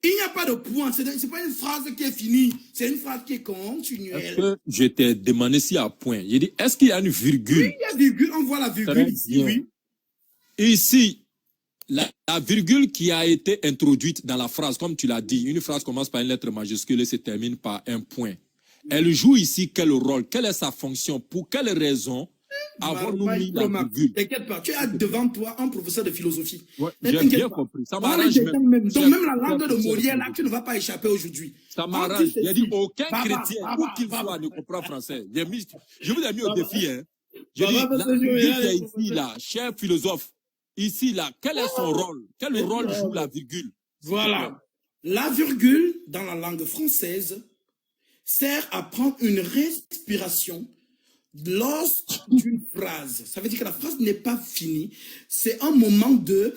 Il n'y a pas de point, ce n'est pas une phrase qui est finie, c'est une phrase qui est continuelle. Est-ce que je t'ai demandé s'il y a point? J'ai dit, est-ce qu'il y a une virgule? Oui, il y a virgule, on voit la virgule ici, oui. Ici, la virgule qui a été introduite dans la phrase, comme tu l'as dit, une phrase commence par une lettre majuscule et se termine par un point. Elle joue ici quel rôle? Quelle est sa fonction? Pour quelle raison avons-nous mis la virgule? T'inquiète pas, tu as devant toi un professeur de philosophie. Ouais, j'ai bien compris. Ça m'arrange même. Donc même la langue de Molière, là, tu ne vas pas échapper aujourd'hui. Ça m'arrange. Il a dit aucun chrétien, où qu'il soit, ne comprend français. Je vous ai mis au défi. Hein. J'ai dit, la virgule qui est ici, là, cher philosophe, ici, là, quel est son rôle? Quel rôle joue la virgule? Voilà. La virgule, dans la langue française, sert à prendre une respiration lorsqu'une phrase. Ça veut dire que la phrase n'est pas finie. C'est un moment de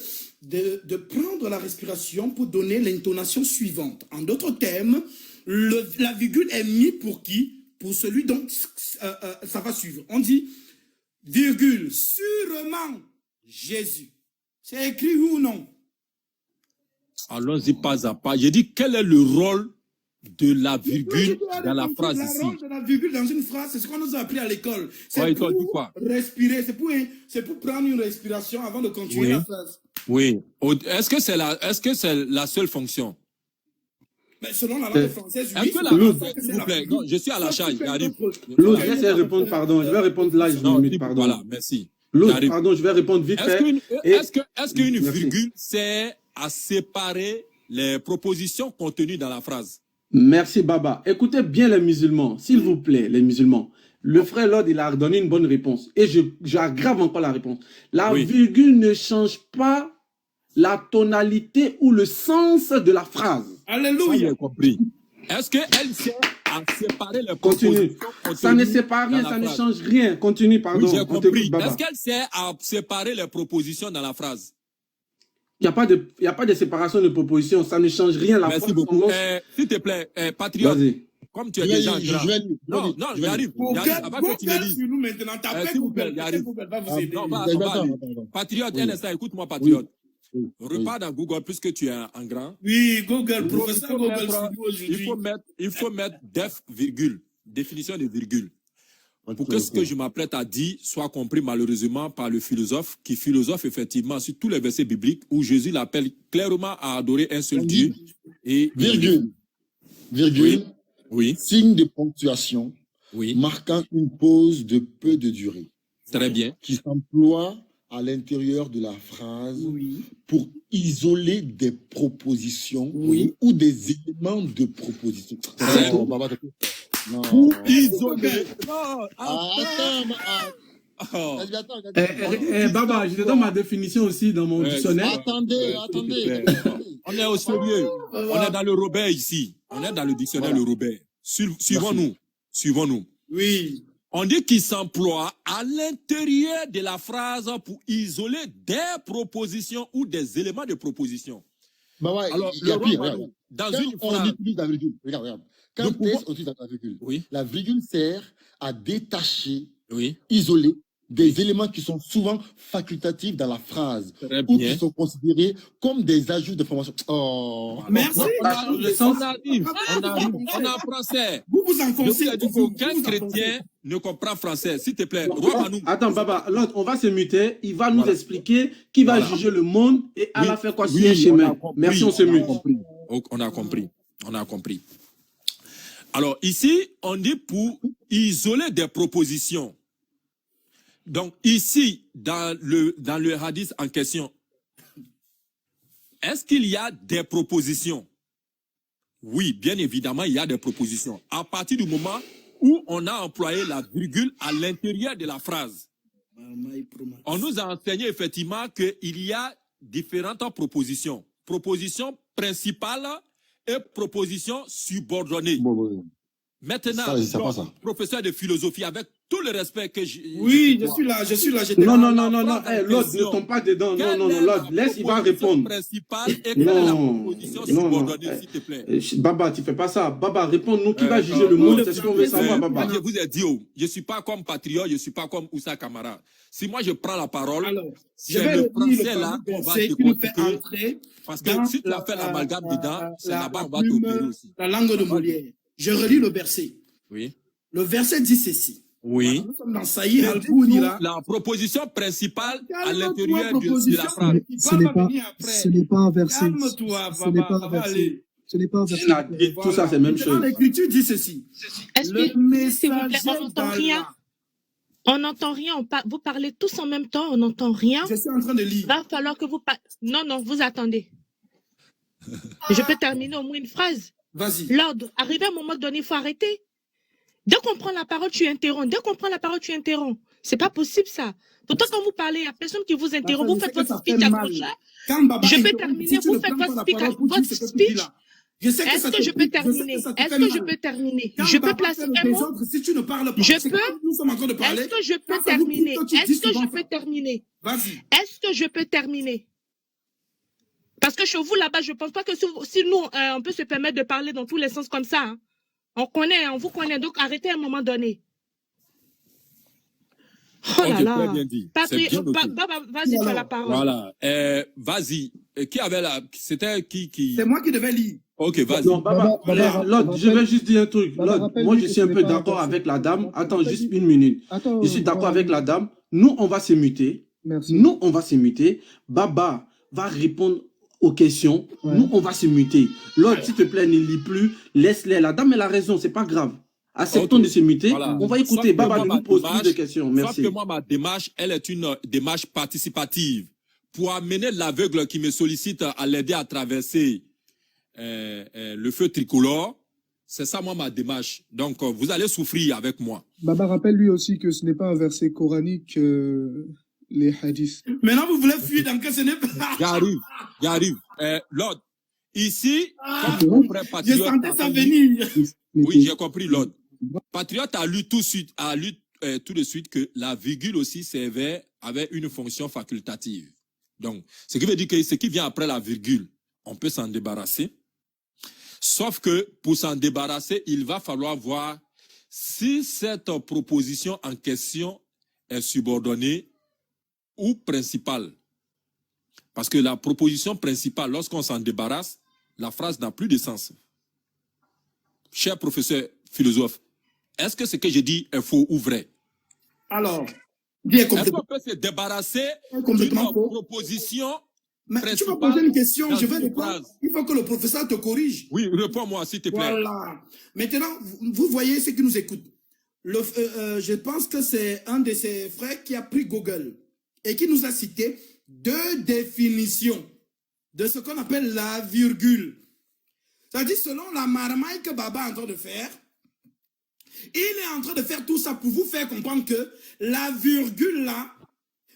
prendre la respiration pour donner l'intonation suivante. En d'autres termes, la virgule est mise pour qui? pour celui dont ça va suivre. On dit, virgule, sûrement Jésus. C'est écrit ou non? Allons-y pas à pas. J'ai dit, quel est le rôle de la virgule dans la phrase ici? Le rôle de la virgule dans une phrase, c'est ce qu'on nous a appris à l'école. C'est Ouais, pour respirer, c'est pour prendre une respiration avant de continuer la phrase. Oui. Est-ce que c'est la seule fonction? Mais selon la langue française, oui. S'il vous plaît, non, je suis à la charge, j'arrive. L'autre, je vais répondre, pardon. Je vais répondre là, je limite, pardon. Voilà, merci. L'autre, pardon, je vais répondre vite fait. Est-ce qu'une virgule sert à séparer les propositions contenues dans la phrase? Merci, Baba. Écoutez bien les musulmans, s'il vous plaît, les musulmans. Le frère Lord, il a donné une bonne réponse. Et j'aggrave encore la réponse. La virgule ne change pas la tonalité ou le sens de la phrase. Alléluia. J'ai compris. Est-ce qu'elle sert à séparer les propositions? Ça ne sépare rien, ça ne change rien. Continue, pardon. Oui, j'ai compris. Est-ce qu'elle sert à séparer les propositions dans la phrase? Il n'y a pas de séparation de propositions. Ça ne change rien. Merci beaucoup. S'il te plaît, Patriote, comme tu es déjà en grand. Non, j'arrive. Avant que tu me dises. S'il vous plaît, j'arrive. Patriote, un instant, écoute-moi, Patriote. Repars dans Google puisque tu es en grand. Oui, Google, professeur Google. Il faut mettre def virgule, définition de virgule. Pour que ce que je m'apprête à dire soit compris malheureusement par le philosophe, qui philosophe effectivement sur tous les versets bibliques où Jésus l'appelle clairement à adorer un seul Dieu. Et virgule. Oui. Signe de ponctuation. Oui. Marquant une pause de peu de durée. Très bien. Qui s'emploie à l'intérieur de la phrase pour isoler des propositions ou des éléments de proposition. Non. Pour isoler. Non. Baba, je te donne ma définition aussi dans mon dictionnaire. Attendez. On est au sérieux. On est dans le Robert ici. On est dans le dictionnaire le Robert. Suivons-nous. Oui. On dit qu'il s'emploie à l'intérieur de la phrase pour isoler des propositions ou des éléments de proposition. Alors, dans une phrase, on utilise la virgule, regarde. Quand on utilise la virgule, la virgule sert à détacher, isoler des éléments qui sont souvent facultatifs dans la phrase ou qui sont considérés comme des ajouts de formation. Oh. Merci. On arrive en français. Vous enfoncez. Aucun chrétien ne comprend français. S'il te plaît, attends, Baba, l'autre, on va se muter. Il va nous expliquer qui va juger le monde et à la fin quoi sur un chemin. Merci, on se mute. On a compris. Alors, ici, on dit pour isoler des propositions. Donc, ici, dans le hadith en question, est-ce qu'il y a des propositions? Oui, bien évidemment, il y a des propositions. À partir du moment où on a employé la virgule à l'intérieur de la phrase, on nous a enseigné effectivement qu'il y a différentes propositions. Proposition principale et proposition subordonnée. Maintenant, professeur de philosophie, avec tout le respect que j'ai... Oui, je suis là. Non, l'autre ne tombe pas dedans. Non, l'autre, laisse, il va répondre. Principale et quelle est la proposition subordonnée, s'il te plaît? Baba, tu fais pas ça. Baba, réponds-nous, qui va juger le monde? C'est ce qu'on veut savoir, Baba. Je vous ai dit, je ne suis pas comme Patriote, je ne suis pas comme Oussa Kamara. Si moi je prends la parole, c'est le français là qu'on va décortiquer. Parce que si tu as fait l'amalgame dedans, c'est là-bas qu'on va t'opérer aussi. La langue de Molière. Je relis le verset. Oui. Le verset dit ceci. Oui. Nous sommes dans Saïd al-Bounira. La proposition principale à l'intérieur de la phrase. Ce n'est pas un verset. Calme-toi, papa. Ce n'est pas un verset. Tout ça, c'est la même chose. L'Écriture dit ceci. S'il vous plaît, on n'entend rien. On n'entend rien. Vous parlez tous en même temps. On n'entend rien. Je suis en train de lire. Va falloir que vous parlez. Non, vous attendez. Je peux terminer au moins une phrase. Vas-y. L'ordre, arrivé à un moment donné, il faut arrêter. Dès qu'on prend la parole, tu interromps. C'est pas possible, ça. Pourtant, quand vous parlez, il n'y a personne qui vous interrompt. Vous faites votre speech accroché. Je peux terminer. Vous faites votre speech. Est-ce que je peux terminer? Je peux placer un mot? Si tu ne parles pas, est-ce que je peux terminer? Vas-y. Est-ce que je peux terminer? Parce que chez vous, là-bas, je ne pense pas que si nous, on peut se permettre de parler dans tous les sens comme ça. Hein. On connaît, on vous connaît, donc arrêtez à un moment donné. Oh là là. Très bien dit. Patrick, vas-y, tu as la parole. Voilà. Vas-y. Qui avait la... C'était qui... C'est moi qui devais lire. Ok, vas-y. Non, Lord, je vais juste dire un truc. Lord, moi, je suis un peu d'accord avec la dame. Attends, juste une minute. Je suis d'accord avec la dame. Nous, on va se muter. Nous, on va se muter. Baba va répondre aux questions. Nous, on va se muter. Lord, s'il te plaît, ne lis plus. Laisse-les. La dame, elle a raison. C'est pas grave. Acceptons de se muter. Voilà. On va écouter. Baba ne nous pose plus de questions. Merci. Sauf que moi, ma démarche, elle est une démarche participative. Pour amener l'aveugle qui me sollicite à l'aider à traverser le feu tricolore, c'est ça, moi, ma démarche. Donc, vous allez souffrir avec moi. Baba rappelle lui aussi que ce n'est pas un verset coranique, les hadiths. Maintenant, vous voulez fuir dans que ce n'est pas... J'arrive. Lord, ici, je sentais ça venir. Oui, j'ai compris, Lord. Patriote a lu tout de suite que la virgule aussi avait une fonction facultative. Donc, ce qui veut dire que ce qui vient après la virgule, on peut s'en débarrasser. Sauf que pour s'en débarrasser, il va falloir voir si cette proposition en question est subordonnée ou principale. Parce que la proposition principale, lorsqu'on s'en débarrasse, la phrase n'a plus de sens. Cher professeur philosophe, est-ce que ce que je dis est faux ou vrai? Alors, est-ce qu'on peut se débarrasser d'une proposition principale? Tu vas poser une question, je vais répondre. Il faut que le professeur te corrige. Oui, réponds-moi s'il te plaît. Voilà. Maintenant, vous voyez ce qui nous écoute. Je pense que c'est un de ses frères qui a pris Google et qui nous a cité 2 définitions de ce qu'on appelle la virgule. C'est-à-dire, selon la marmaille que Baba est en train de faire, il est en train de faire tout ça pour vous faire comprendre que la virgule là,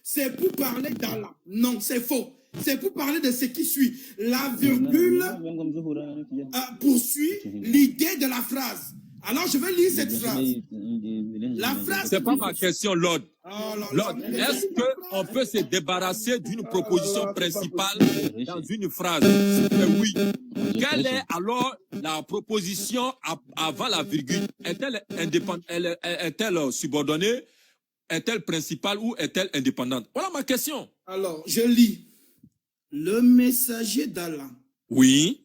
c'est pour parler d'Allah. Non, c'est faux. C'est pour parler de ce qui suit. La virgule poursuit l'idée de la phrase. Alors, je vais lire cette phrase. La phrase... C'est pas ma question, Lord. Lord, est-ce qu'on peut se débarrasser d'une proposition principale dans une phrase? Oui. Quelle est alors la proposition avant la virgule? Est-elle indépendante? Est-elle subordonnée? Est-elle principale ou est-elle indépendante? Voilà ma question. Alors, je lis. Le messager d'Allah. Oui.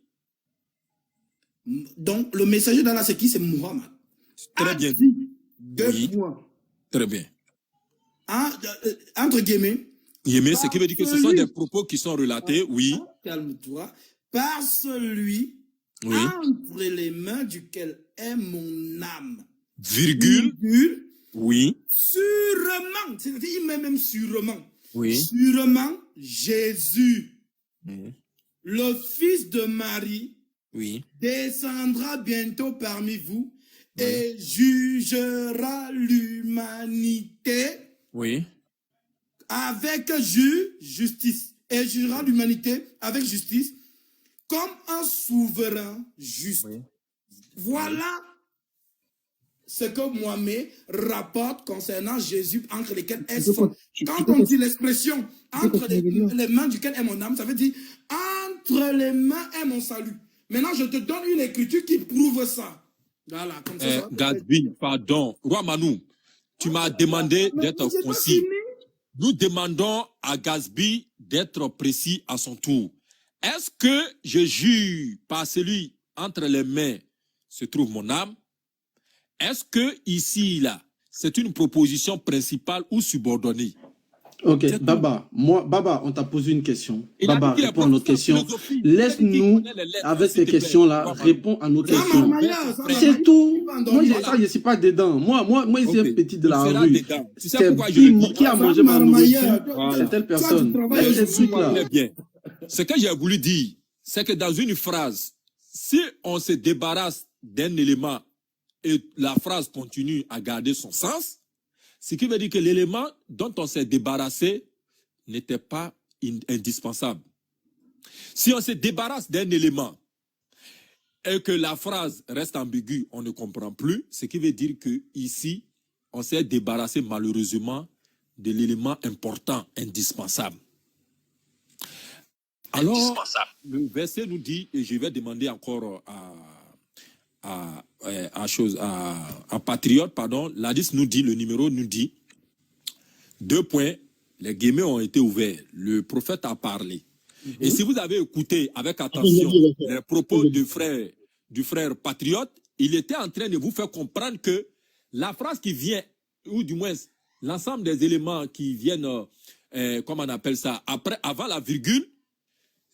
Donc, le messager d'Allah, c'est qui? C'est Muhammad. Très bien. 2 points. Très bien. Entre guillemets. Ce qui veut dire que ce sont des propos qui sont relatés, oui. Calme-toi. Par celui entre les mains duquel est mon âme. Virgule. Oui. Sûrement. C'est-à-dire, il met même sûrement. Oui. Sûrement, Jésus, le fils de Marie, descendra bientôt parmi vous et jugera l'humanité avec justice. Et jugera l'humanité avec justice comme un souverain juste. Voilà ce que Mohamed rapporte concernant Jésus, entre lesquels est son. Quand on dit l'expression entre les mains duquel est mon âme, ça veut dire entre les mains est mon salut. Maintenant, je te donne une écriture qui prouve ça. Voilà, comme ça. Gadbi, pardon. Roi Manou, tu m'as demandé d'être concis. Nous demandons à Gasby d'être précis à son tour. Est-ce que je jure par celui entre les mains se trouve mon âme? Est-ce que ici, là, c'est une proposition principale ou subordonnée? Ok, Baba, on t'a posé une question. Baba, réponds à notre question. Laisse-nous, avec ces questions-là, répondre à nos questions. C'est tout. Moi, je ne suis pas dedans. Moi, je suis un petit de la rue. Qui a mangé ma nourriture? C'est telle personne. Laisse ces trucs-là. Ce que j'ai voulu dire, c'est que dans une phrase, si on se débarrasse d'un élément et la phrase continue à garder son sens, ce qui veut dire que l'élément dont on s'est débarrassé n'était pas indispensable. Si on se débarrasse d'un élément et que la phrase reste ambiguë, on ne comprend plus, ce qui veut dire que ici, on s'est débarrassé malheureusement de l'élément important, indispensable. Alors, le verset nous dit, et je vais demander encore Patriote, pardon, l'Hadith nous dit, le numéro nous dit, 2 points, les guillemets ont été ouverts. Le prophète a parlé. Et si vous avez écouté avec attention les propos du frère Patriote, il était en train de vous faire comprendre que la phrase qui vient, ou du moins l'ensemble des éléments qui viennent, comment on appelle ça, avant la virgule,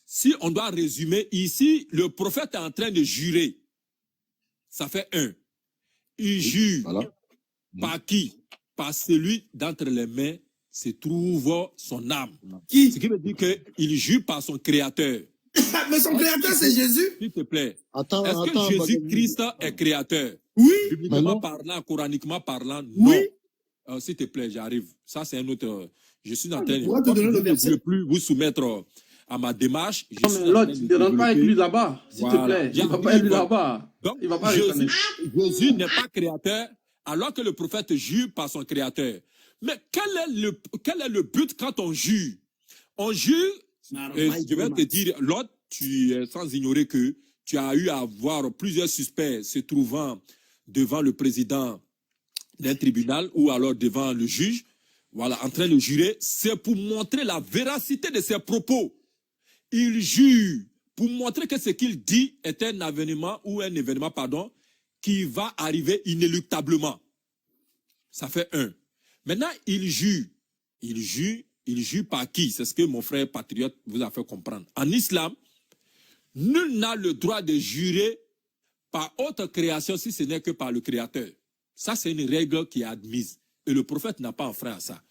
si on doit résumer, ici, le prophète est en train de jurer. Ça fait 1. Il jure par qui? Par celui d'entre les mains se trouve son âme. Qui? Ce qui veut dire qu'il jure par son créateur. Mais son créateur, c'est Jésus. S'il te plaît. Attends, est-ce que Jésus-Christ est créateur? Oui. Bibliquement parlant, coraniquement parlant, non. Oui. S'il te plaît, j'arrive. Ça, c'est un autre... Je suis en train de... Je ne veux plus vous soumettre à ma démarche. Non, mais l'autre, tu ne rentres pas avec lui là-bas, s'il te plaît. Il ne va pas avec lui là-bas. Donc, il va pas Jésus n'est pas créateur, alors que le prophète jure par son créateur. Mais quel est le but quand on jure? On jure, je vais te dire, l'autre, tu es sans ignorer que tu as eu à voir plusieurs suspects se trouvant devant le président d'un tribunal ou alors devant le juge, voilà, en train de jurer. C'est pour montrer la véracité de ses propos. Il jure pour montrer que ce qu'il dit est un événement qui va arriver inéluctablement. Ça fait 1. Maintenant, il jure. Il jure par qui? C'est ce que mon frère Patriote vous a fait comprendre. En islam, nul n'a le droit de jurer par autre création si ce n'est que par le Créateur. Ça, c'est une règle qui est admise. Et le prophète n'a pas enfreint à ça.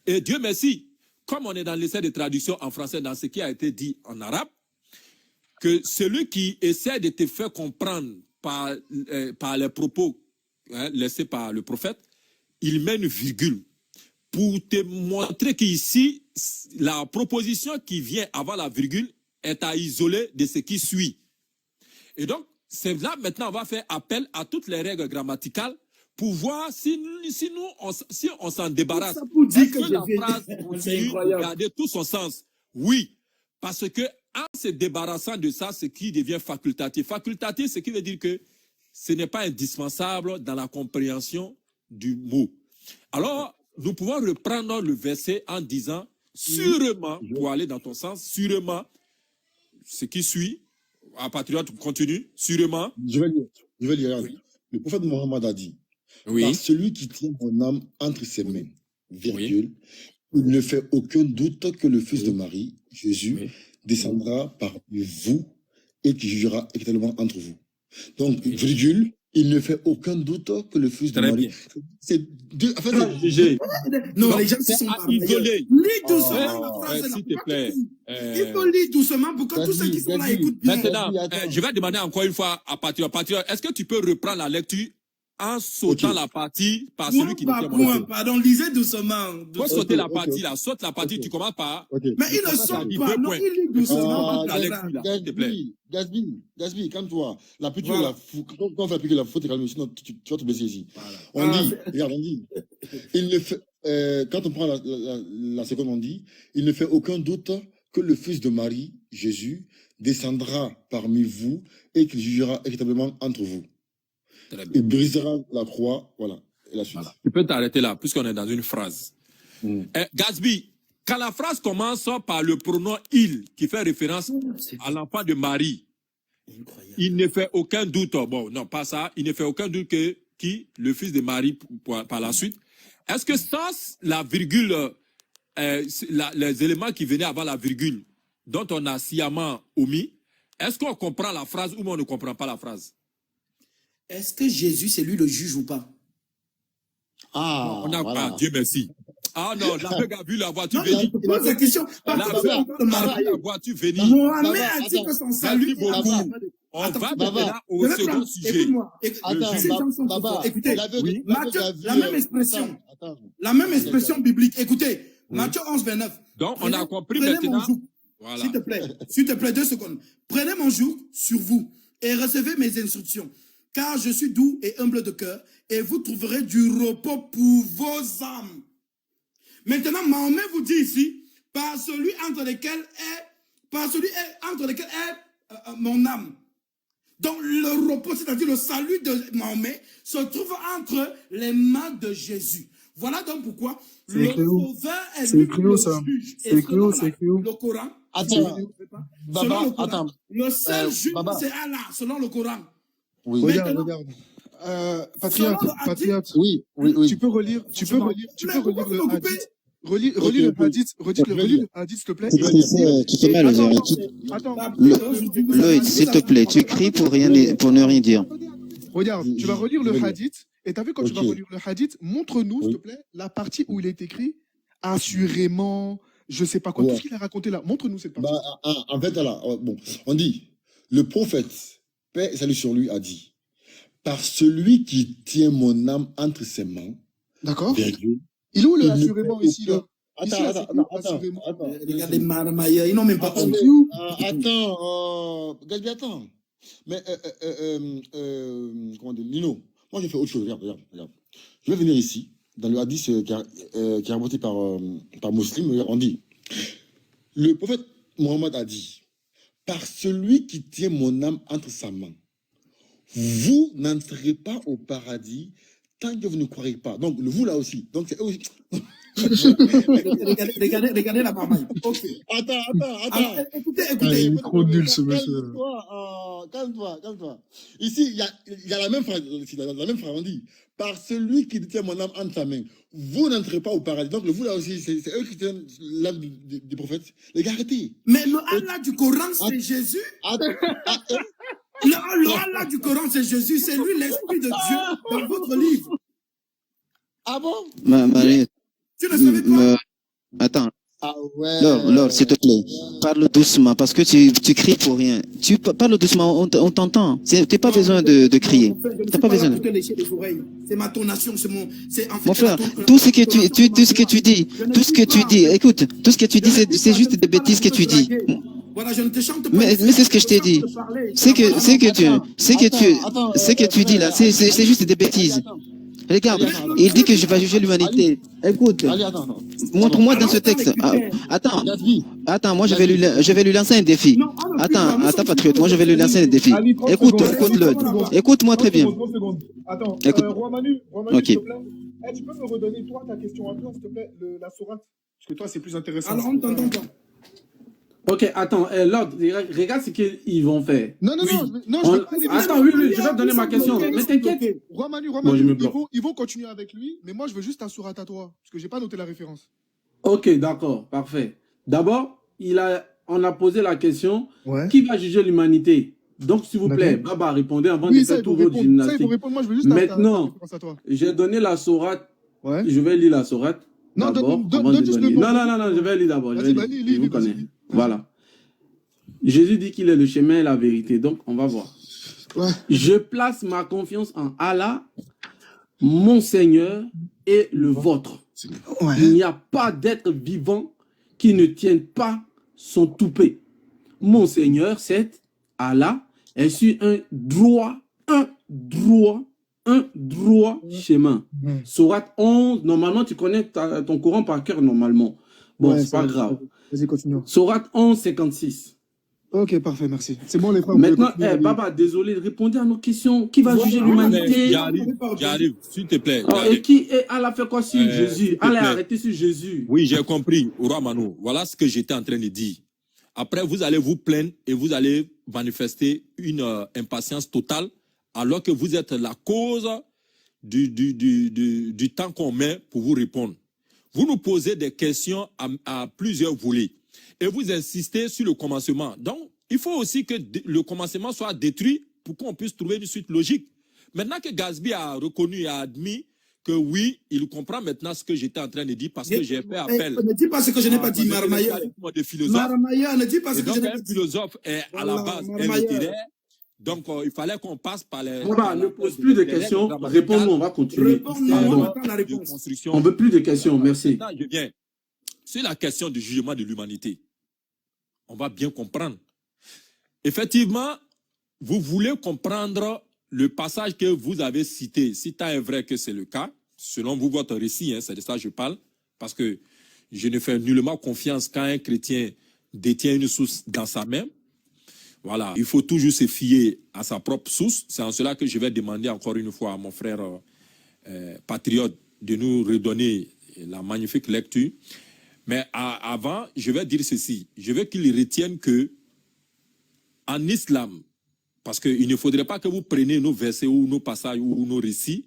Et Dieu merci, comme on est dans l'essai de traduction en français, dans ce qui a été dit en arabe, que celui qui essaie de te faire comprendre par les propos laissés par le prophète, il met une virgule pour te montrer qu'ici, la proposition qui vient avant la virgule est à isoler de ce qui suit. Et donc, c'est là maintenant on va faire appel à toutes les règles grammaticales pour voir si on s'en débarrasse. Est-ce que la phrase continue de garder tout son sens? Oui, parce que en se débarrassant de ça, ce qui devient facultatif. Facultatif, ce qui veut dire que ce n'est pas indispensable dans la compréhension du mot. Alors, nous pouvons reprendre le verset en disant, sûrement, pour aller dans ton sens, sûrement, ce qui suit, à Patriote, continue, sûrement. Je vais lire. Oui. Le prophète Mohammed a dit, par celui qui tient mon âme entre ses mains, virgule, il ne fait aucun doute que le fils de Marie, Jésus, descendra parmi vous et qui jugera éternellement entre vous. Donc, virgule, il ne fait aucun doute que le fils de Marie. C'est deux. En fait, non, donc, les gens sont isolés. Lis doucement la phrase. S'il te plaît. Il faut lire doucement pour que tous ceux qui sont là écoutent bien. Maintenant, je vais demander encore une fois à Patriote. Patriote, est-ce que tu peux reprendre la lecture en sautant la partie par celui qui dit pardon, lisez doucement. Faut sauter la partie là. Saute la partie, tu commences par. Mais il ne saute pas. Non, il lit doucement. Gasby, calme-toi. La plus quand on fait appliquer la faute, sinon tu vas te blesser ici. On dit, regarde, on dit, il ne fait, quand on prend la seconde, on dit, il ne fait aucun doute que le fils de Marie, Jésus, descendra parmi vous et qu'il jugera équitablement entre vous. Il brisera la croix, voilà. Et la suite. Voilà. Tu peux t'arrêter là, puisqu'on est dans une phrase. Gasby, quand la phrase commence par le pronom « il », qui fait référence à l'enfant de Marie, il ne fait aucun doute, bon, non, pas ça, il ne fait aucun doute que qui, le fils de Marie, par la suite. Est-ce que sans la virgule, les éléments qui venaient avant la virgule, dont on a sciemment omis, est-ce qu'on comprend la phrase ou on ne comprend pas la phrase? Est-ce que Jésus, c'est lui le juge ou pas? On a pas, Dieu merci. Ah non, l'aveugle a vu la voiture venir. Pose la question. L'aveugle a vu la voiture venir. Mohamed a dit que son salut. On va maintenant au second sujet. Écoutez, Matthieu, la même expression biblique. Écoutez, Matthieu 11, 29. Donc, on a compris maintenant. Voilà. S'il te plaît, 2 secondes. Prenez mon joug sur vous et recevez mes instructions. Car je suis doux et humble de cœur, et vous trouverez du repos pour vos âmes. Maintenant, Mahomet vous dit ici, par celui entre lesquels est mon âme. Donc le repos, c'est-à-dire le salut de Mahomet, se trouve entre les mains de Jésus. Voilà donc pourquoi le sauveur est lui le juge. C'est écrit où, c'est écrit où? Le Coran. Attends, Selon le Coran, attends. le seul juge, Baba. c'est Allah, selon le Coran. Oui. Regarde, Maintenant, regarde. Patriote, Oui. tu peux relire le hadith. Relis le hadith, relis le hadith, s'il te plaît. Tu fais mal aux oreilles. Attends. Lloyd, s'il te plaît, tu cries pour ne rien dire. Regarde, tu vas relire le hadith, et t'as vu quand tu vas relire le hadith, montre-nous, s'il te plaît, la partie où il est écrit assurément, je sais pas quoi, tout ce qu'il a raconté là. Montre-nous cette partie. En fait, là, bon, on dit, le prophète, paix et salut sur lui, a dit, par celui qui tient mon âme entre ses mains. D'accord. Il est où le assurément ici, là? Attends. Regardez Marmaïa, ils n'ont même pas compris. Attends. Mais, comment dire, Lino, moi j'ai fait autre chose, regarde. Je vais venir ici, dans le hadith qui est rapporté par Muslim, on dit, le prophète Mohammed a dit, par celui qui tient mon âme entre sa main, vous n'entrerez pas au paradis tant que vous ne croirez pas. Donc, le vous là aussi. Donc, c'est eux aussi. Regardez la marmaille. Okay. Attends. Écoutez. Il est trop nul, ce monsieur. Calme-toi. Ici, il y a la même phrase. La même phrase, on dit, par celui qui tient mon âme entre sa main, vous n'entrez pas au paradis. Donc, le vous là aussi, c'est eux qui tiennent l'âme du prophète. Les gars, arrêtez. Mais le Allah du Coran, c'est Jésus. Le Allah du Coran, c'est Jésus. C'est lui l'Esprit de Dieu dans votre livre. Ah bon? Marie, tu ne savais pas? Attends. Ah ouais. Laure, s'il te plaît, parle doucement parce que tu cries pour rien. Tu parles doucement, on t'entend. Tu n'as pas besoin de crier. Tu n'as pas besoin. C'est ma tonation, c'est mon. Mon frère, tout ce que tu dis, écoute, tout ce que tu dis, c'est juste des bêtises que tu dis. Voilà, je ne te chante pas. Mais c'est ce que je t'ai dit. C'est que tu dis là, c'est juste des bêtises. Regarde, il dit que je vais juger l'humanité. Écoute, montre-moi dans ce texte. Attends, moi je vais lui lancer un défi. Attends, patriote, moi je vais lui lancer un défi. Écoute-le. Écoute-moi très bien. Attends, Roi Manu, s'il te plaît. Tu peux me redonner, toi, ta question à toi, s'il te plaît, la sourate? Parce que toi, c'est plus intéressant. Alors, on t'entend pas. Ok, attends, Lord, regarde ce qu'ils vont faire. Non, attends, oui, je vais te donner ma question. Mais t'inquiète. Roi Manu, ils vont continuer avec lui, mais moi, je veux juste un sourate à toi, parce que j'ai pas noté la référence. Ok, d'accord, parfait. D'abord, on a posé la question, qui va juger l'humanité? Donc, s'il vous plaît, Baba, répondez avant de faire tout votre gymnastique. Maintenant, j'ai donné la sourate. Je vais lire la sourate. Non, donne juste le nom. Non, je vais lire d'abord. Je vous connais. Voilà. Jésus dit qu'il est le chemin et la vérité. Donc, on va voir. Je place ma confiance en Allah, mon Seigneur et le vôtre. Il n'y a pas d'être vivant qui ne tienne pas son toupet. Mon Seigneur, c'est Allah, est sur un droit chemin. Sourate 11, normalement, tu connais ton Coran par cœur, normalement. Bon, c'est pas grave. Vas-y, continue. Sourate 11, 56. Ok, parfait, merci. C'est bon, les frères. Maintenant, Baba, désolé, répondez à nos questions. Qui va juger l'humanité? J'arrive, s'il te plaît. Et Allah fait quoi sur Jésus? Allah a arrêté sur Jésus. Oui, j'ai compris, Roi Manu. Voilà ce que j'étais en train de dire. Après, vous allez vous plaindre et vous allez manifester une impatience totale alors que vous êtes la cause du temps qu'on met pour vous répondre. Vous nous posez des questions à plusieurs volets et vous insistez sur le commencement. Donc, il faut aussi que le commencement soit détruit pour qu'on puisse trouver une suite logique. Maintenant que Gasby a reconnu et a admis que oui, il comprend maintenant ce que j'étais en train de dire parce que j'ai fait appel. Ne dis pas ce que je n'ai pas dit, Marmaïa. Marmaïa, ne dis pas ce que je n'ai pas dit. Un philosophe est à la base un littéraire. Donc, il fallait qu'on passe par les... ne pose plus de questions. Réponds-nous, on va continuer. On ne veut plus de questions, merci. Maintenant, je viens sur la question du jugement de l'humanité. On va bien comprendre. Effectivement, vous voulez comprendre le passage que vous avez cité. Si tant est vrai que c'est le cas, selon vous, votre récit, c'est de ça que je parle, parce que je ne fais nullement confiance quand un chrétien détient une source dans sa main. Voilà, il faut toujours se fier à sa propre source. C'est en cela que je vais demander encore une fois à mon frère patriote de nous redonner la magnifique lecture. Mais avant, je vais dire ceci. Je veux qu'il retienne que en islam, parce qu'il ne faudrait pas que vous preniez nos versets ou nos passages ou nos récits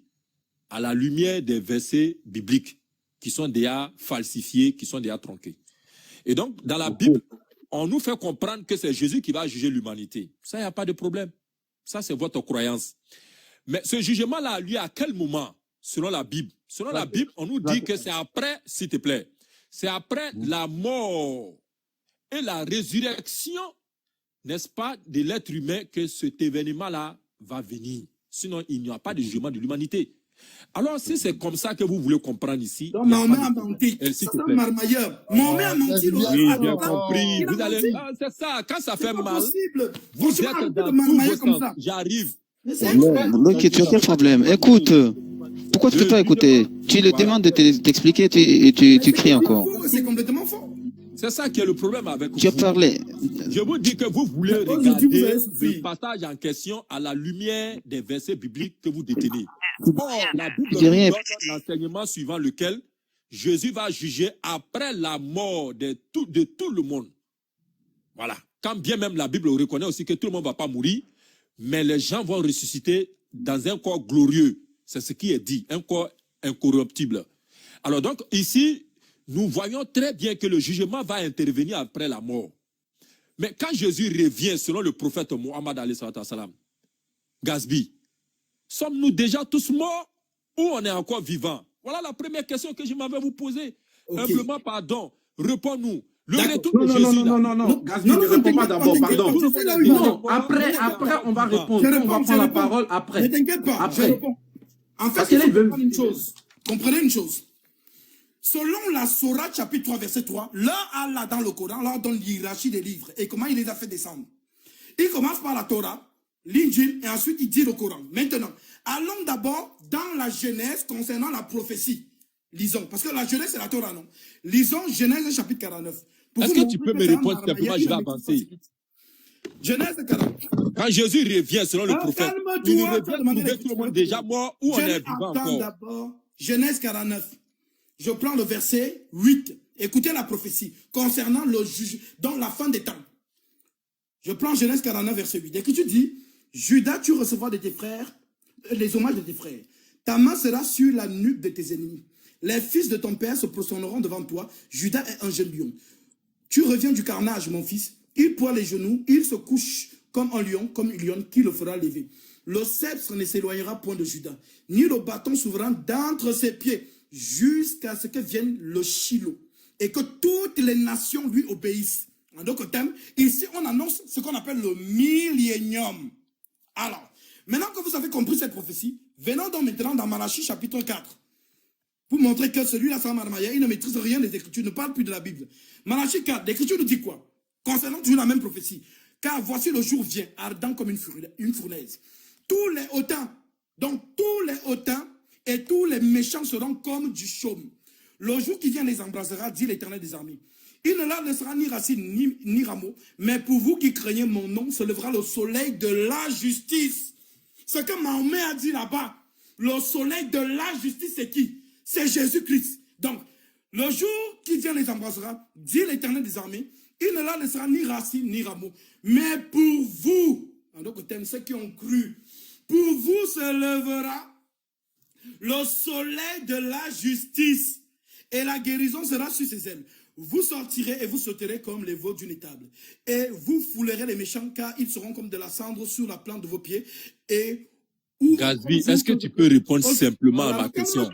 à la lumière des versets bibliques qui sont déjà falsifiés, qui sont déjà tronqués. Et donc, dans la Bible, on nous fait comprendre que c'est Jésus qui va juger l'humanité. Ça, il n'y a pas de problème. Ça, c'est votre croyance. Mais ce jugement-là a lieu à quel moment, selon la Bible? Selon la Bible, on nous dit que c'est après, s'il te plaît, c'est après la mort et la résurrection, n'est-ce pas, de l'être humain que cet événement-là va venir. Sinon, il n'y a pas de jugement de l'humanité. Alors, si c'est comme ça que vous voulez comprendre ici... Donc, Mahomet a menti. C'est un marmailleur. Mahomet a menti. Oui, bien compris. Vous allez... Ah, c'est ça, quand ça fait mal, vous êtes dans tous vos sens. J'arrive. Ok, tu as quel problème? Écoute, pourquoi tu ne peux pas écouter? Tu le demandes de t'expliquer et tu cries encore. C'est complètement faux. C'est ça qui est le problème avec vous. Tu as parlé. Je vous dis que vous voulez regarder le passage en question à la lumière des versets bibliques que vous détenez. Or, la Bible nous donne l'enseignement suivant lequel Jésus va juger après la mort de tout le monde. Voilà. Quand bien même la Bible reconnaît aussi que tout le monde ne va pas mourir, mais les gens vont ressusciter dans un corps glorieux. C'est ce qui est dit, un corps incorruptible. Alors donc, ici, nous voyons très bien que le jugement va intervenir après la mort. Mais quand Jésus revient, selon le prophète Mohammed, Gasby, sommes-nous déjà tous morts ou on est encore vivants? Voilà la première question que je m'avais vous poser. Humblement, pardon. Réponds-nous. Le retour de Jésus. Non. Gasby, ne réponds pas d'abord, pardon. Non, après, on va répondre. On va prendre la parole après. Ne t'inquiète pas, après. je réponds. En fait, il faut comprendre une chose. Comprenez une chose. Selon la Sourate chapitre 3, verset 3, là, Allah dans le Coran, là, on donne l'hiérarchie des livres et comment il les a fait descendre. Il commence par la Torah, l'Injil, et ensuite il dit le Coran. Maintenant, allons d'abord dans la Genèse concernant la prophétie. Lisons, parce que la Genèse, c'est la Torah, non? Lisons Genèse chapitre 49. Est-ce que tu peux me répondre simplement, je vais avancer. Genèse 49. Quand Jésus revient selon le prophète, il revient trouver tout le monde déjà mort ou on est vivant encore? D'abord, Genèse 49. Je prends le verset 8. Écoutez la prophétie concernant le juge, dans la fin des temps. Je prends Genèse 49, verset 8. Et que tu dis, Judas, tu recevras de tes frères les hommages de tes frères. Ta main sera sur la nuque de tes ennemis. Les fils de ton père se prosterneront devant toi. Judas est un jeune lion. Tu reviens du carnage, mon fils. Il pointe les genoux, il se couche comme un lion, comme une lionne qui le fera lever. Le sceptre ne s'éloignera point de Judas, ni le bâton souverain d'entre ses pieds, jusqu'à ce que vienne le Shiloh, et que toutes les nations lui obéissent. En d'autres termes, ici on annonce ce qu'on appelle le millénium. Alors, maintenant que vous avez compris cette prophétie, venons donc maintenant dans Malachie chapitre 4. Pour montrer que celui-là, Sam Armaya, il ne maîtrise rien des Écritures, ne parle plus de la Bible. Malachie 4, l'Écriture nous dit quoi? Concernant toujours la même prophétie. Car voici le jour vient, ardent comme une fournaise. Tous les hautains, donc tous les hautains et tous les méchants seront comme du chaume. Le jour qui vient les embrasera, dit l'Éternel des armées. Il ne leur laissera ni racine ni rameau, mais pour vous qui craignez mon nom, se lèvera le soleil de la justice. Ce que Mahomet a dit là-bas, le soleil de la justice, c'est qui? C'est Jésus-Christ. Donc, le jour qui vient les embrassera, dit l'Éternel des armées, il ne leur laissera ni racine ni rameau. Mais pour vous, en d'autres termes, ceux qui ont cru, pour vous se lèvera le soleil de la justice et la guérison sera sur ses ailes. Vous sortirez et vous sauterez comme les veaux d'une étable. Et vous foulerez les méchants car ils seront comme de la cendre sur la plante de vos pieds. Et Gasby, est-ce que tu peux répondre simplement à ma question?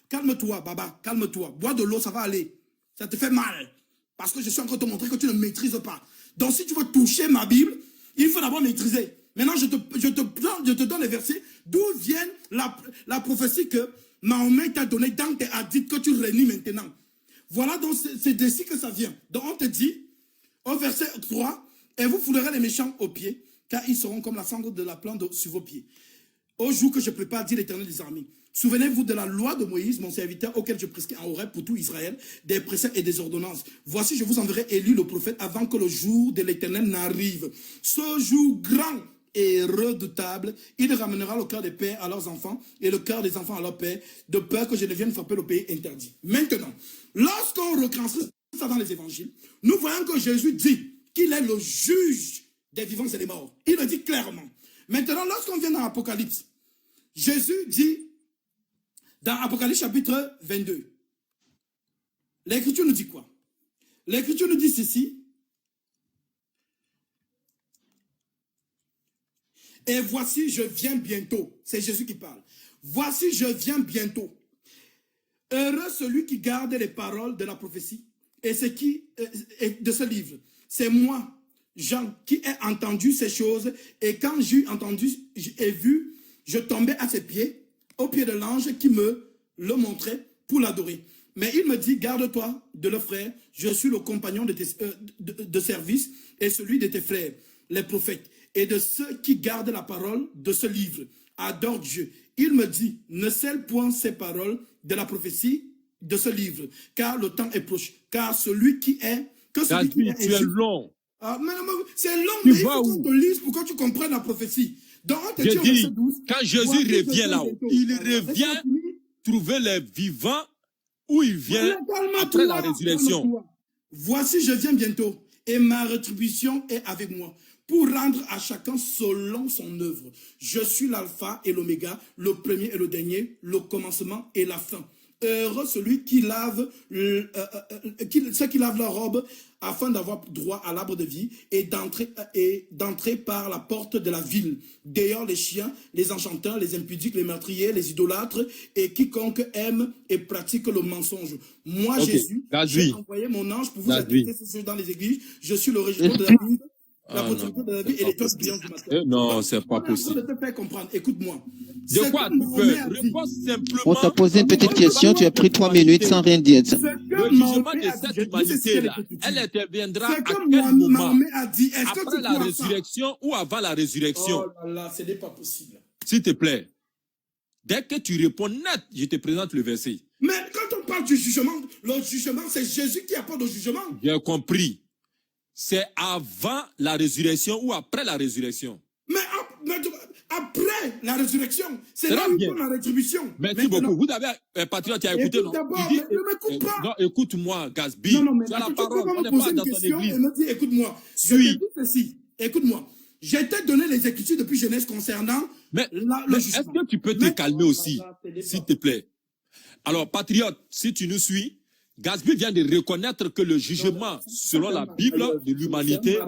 Calme-toi, Baba, calme-toi. Bois de l'eau, ça va aller. Ça te fait mal. Parce que je suis en train de te montrer que tu ne maîtrises pas. Donc si tu veux toucher ma Bible, il faut d'abord maîtriser. Maintenant, je te donne les versets d'où vient la prophétie que Mahomet t'a donnée dans tes hadiths que tu réunis maintenant. Voilà, donc c'est d'ici que ça vient. Donc on te dit, au verset 3, et vous foulerez les méchants aux pieds, car ils seront comme la cendre de la plante sur vos pieds. Au jour que je prépare, dit l'Éternel des armées. Souvenez-vous de la loi de Moïse, mon serviteur, auquel je prescris en Horeb pour tout Israël, des préceptes et des ordonnances. Voici, je vous enverrai Élie le prophète avant que le jour de l'Éternel n'arrive. Ce jour grand et redoutable, il ramènera le cœur des pères à leurs enfants et le cœur des enfants à leurs pères, de peur que je ne vienne frapper le pays interdit. Maintenant, lorsqu'on retranscrit ça dans les évangiles, nous voyons que Jésus dit qu'il est le juge des vivants et des morts. Il le dit clairement. Maintenant, lorsqu'on vient dans l'Apocalypse, Jésus dit, dans Apocalypse chapitre 22, l'Écriture nous dit quoi? L'Écriture nous dit ceci. Et voici, je viens bientôt. C'est Jésus qui parle. Voici, je viens bientôt. Heureux celui qui garde les paroles de la prophétie et de ce livre. C'est moi, Jean, qui ai entendu ces choses. Et quand j'ai entendu et vu, je tombais à ses pieds, au pied de l'ange qui me le montrait pour l'adorer. Mais il me dit, garde-toi de le frère, je suis le compagnon de service et celui de tes frères, les prophètes, et de ceux qui gardent la parole de ce livre. Adore Dieu. Il me dit, ne scelle point ces paroles de la prophétie de ce livre, car le temps est proche. Car celui qui est... Tu es long. Ah, c'est long, mais il faut qu'on te lise pour que tu comprennes la prophétie. Donc, je dis, quand Jésus revient là-haut, il revient trouver les vivants où il vient après la résurrection. Voici, je viens bientôt, et ma rétribution est avec moi, pour rendre à chacun selon son œuvre. Je suis l'alpha et l'oméga, le premier et le dernier, le commencement et la fin. Heureux celui qui lave, ceux qui lavent leur robe afin d'avoir droit à l'arbre de vie et d'entrer par la porte de la ville. D'ailleurs, les chiens, les enchanteurs, les impudiques, les meurtriers, les idolâtres et quiconque aime et pratique le mensonge. Moi, Jésus, j'ai envoyé mon ange pour vous attester ces choses dans les églises. Je suis le régisseur de la vie. La protection de la vie et les choses brillantes du matin. Non, c'est pas possible. Je te fais comprendre. Écoute-moi. De quoi tu peux? Réponds simplement. On t'a posé une petite question, tu as pris 3 minutes sans rien dire. Le jugement de cette humanité-là, elle interviendra à quel moment? Après la résurrection ou avant la résurrection? Oh là là, ce n'est pas possible. S'il te plaît, dès que tu réponds net, je te présente le verset. Mais quand on parle du jugement, le jugement, c'est Jésus qui apporte le jugement. J'ai compris. C'est avant la résurrection ou après la résurrection? Mais après la résurrection, c'est là où il prend la rétribution. Merci beaucoup. Vous avez, patriote, tu as écouté, non? Il dit, ne m'écoute pas. Non, écoute-moi, Gasby. Non, mais tu as la tu parole, peux on me n'est poser pas une dans ton question église. et me dire, écoute-moi, je te dis ceci, écoute-moi. J'ai été donné les écritures depuis jeunesse concernant mais le jugement. Est-ce que tu peux te calmer aussi, s'il te plaît? Alors, patriote, si tu nous suis, Gasby vient de reconnaître que le jugement, selon la Bible de l'humanité,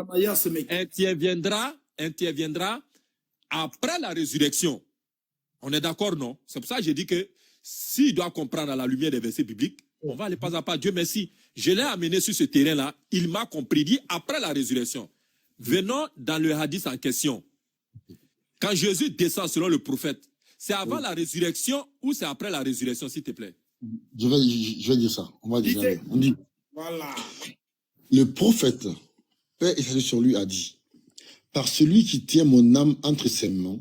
interviendra après la résurrection. On est d'accord, non? C'est pour ça que j'ai dit que s'il doit comprendre à la lumière des versets bibliques, on va aller pas à pas. Dieu merci. Je l'ai amené sur ce terrain-là. Il m'a compris, dit après la résurrection. Venons dans le hadith en question. Quand Jésus descend selon le prophète, c'est avant la résurrection ou c'est après la résurrection, s'il te plaît? Je vais dire ça. On va dire ça. On dit, voilà. Le prophète, paix et salut sur lui, a dit, par celui qui tient mon âme entre ses mains,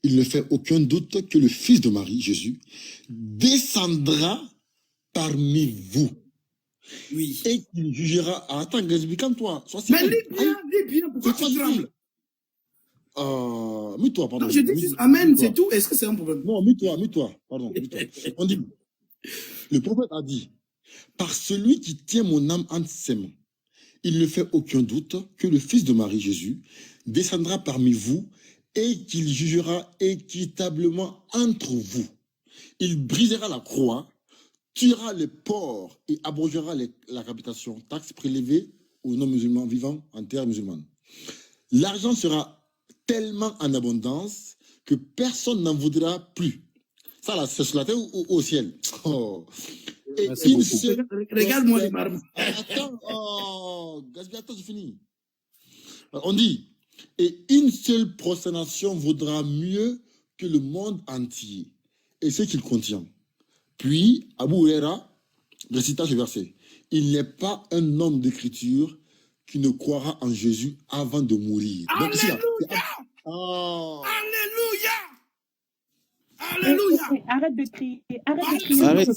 il ne fait aucun doute que le Fils de Marie, Jésus, descendra parmi vous. Oui. Et qu'il jugera. Ah, attends, Gasby, calme-toi. Mais lis bien, pourquoi tu trembles? Mets-toi, pardon. Non, je dis juste Amen, c'est tout. Est-ce que c'est un problème? Non, mets-toi, pardon. On dit, le prophète a dit, par celui qui tient mon âme entre ses mains, il ne fait aucun doute que le Fils de Marie, Jésus, descendra parmi vous et qu'il jugera équitablement entre vous. Il brisera la croix, tuera les porcs et abrogera la capitation, taxe prélevée aux non-musulmans vivant en terre musulmane. L'argent sera tellement en abondance que personne n'en voudra plus. Ça, là, c'est sur la terre ou au ciel? Oh. Et regarde-moi les marmots. Attends, Gasby, attends, j'ai fini. On dit, et une seule prosternation vaudra mieux que le monde entier et ce qu'il contient. Puis, Abu Huraira récita ce verset. Il n'est pas un homme d'écriture qui ne croira en Jésus avant de mourir. Alléluia! Donc, Alléluia! Arrête de crier. Arrête de crier. Arrête.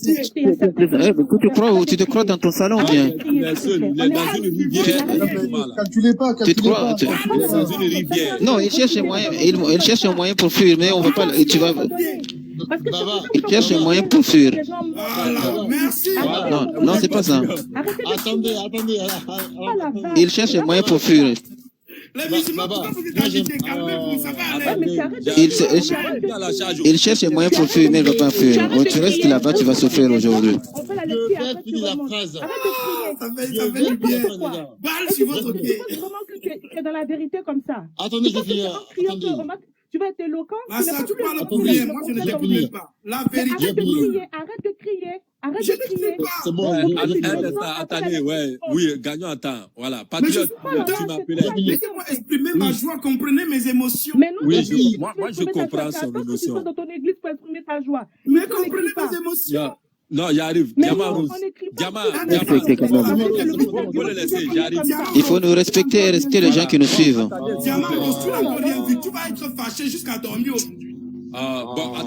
Tu te crois dans ton salon, bien. Calculez pas, Tu te crois. Non, il cherche un moyen. Il cherche un moyen pour fuir, mais on va pas. Tu vas. Il cherche un moyen pour fuir. Merci. Non, c'est pas ça. Attendez. Il cherche un moyen pour fuir. Les musulmans, pourquoi vous êtes agités? Calmez-vous, ça va aller. Il cherche un moyen pour fuir, mais il ne va pas fuir. Tu restes là-bas, tu vas souffrir aujourd'hui. la phrase. Ça fait du bien. Balle sur votre pied. Tu es dans la vérité comme ça. Attendez, je finis. Tu vas être éloquent. Ça, tu parles pour rien. Moi, je ne t'écoute pas. La vérité. Arrête de crier. Arrête de crier. C'est bon. Attendez, ouais. Oui, gagnons un temps. Voilà. Patriote, tu m'appelais. Laissez-moi exprimer ma joie, comprenez mes émotions. Mais non, oui, moi, je comprends son émotion. Tu dans ton église pour exprimer ta joie. Mais comprenez mes émotions. Non, il arrive. Il faut nous respecter et respecter les gens qui nous suivent. Diamant Rose, tu n'as rien vu. Tu vas être fâché jusqu'à dormir aujourd'hui.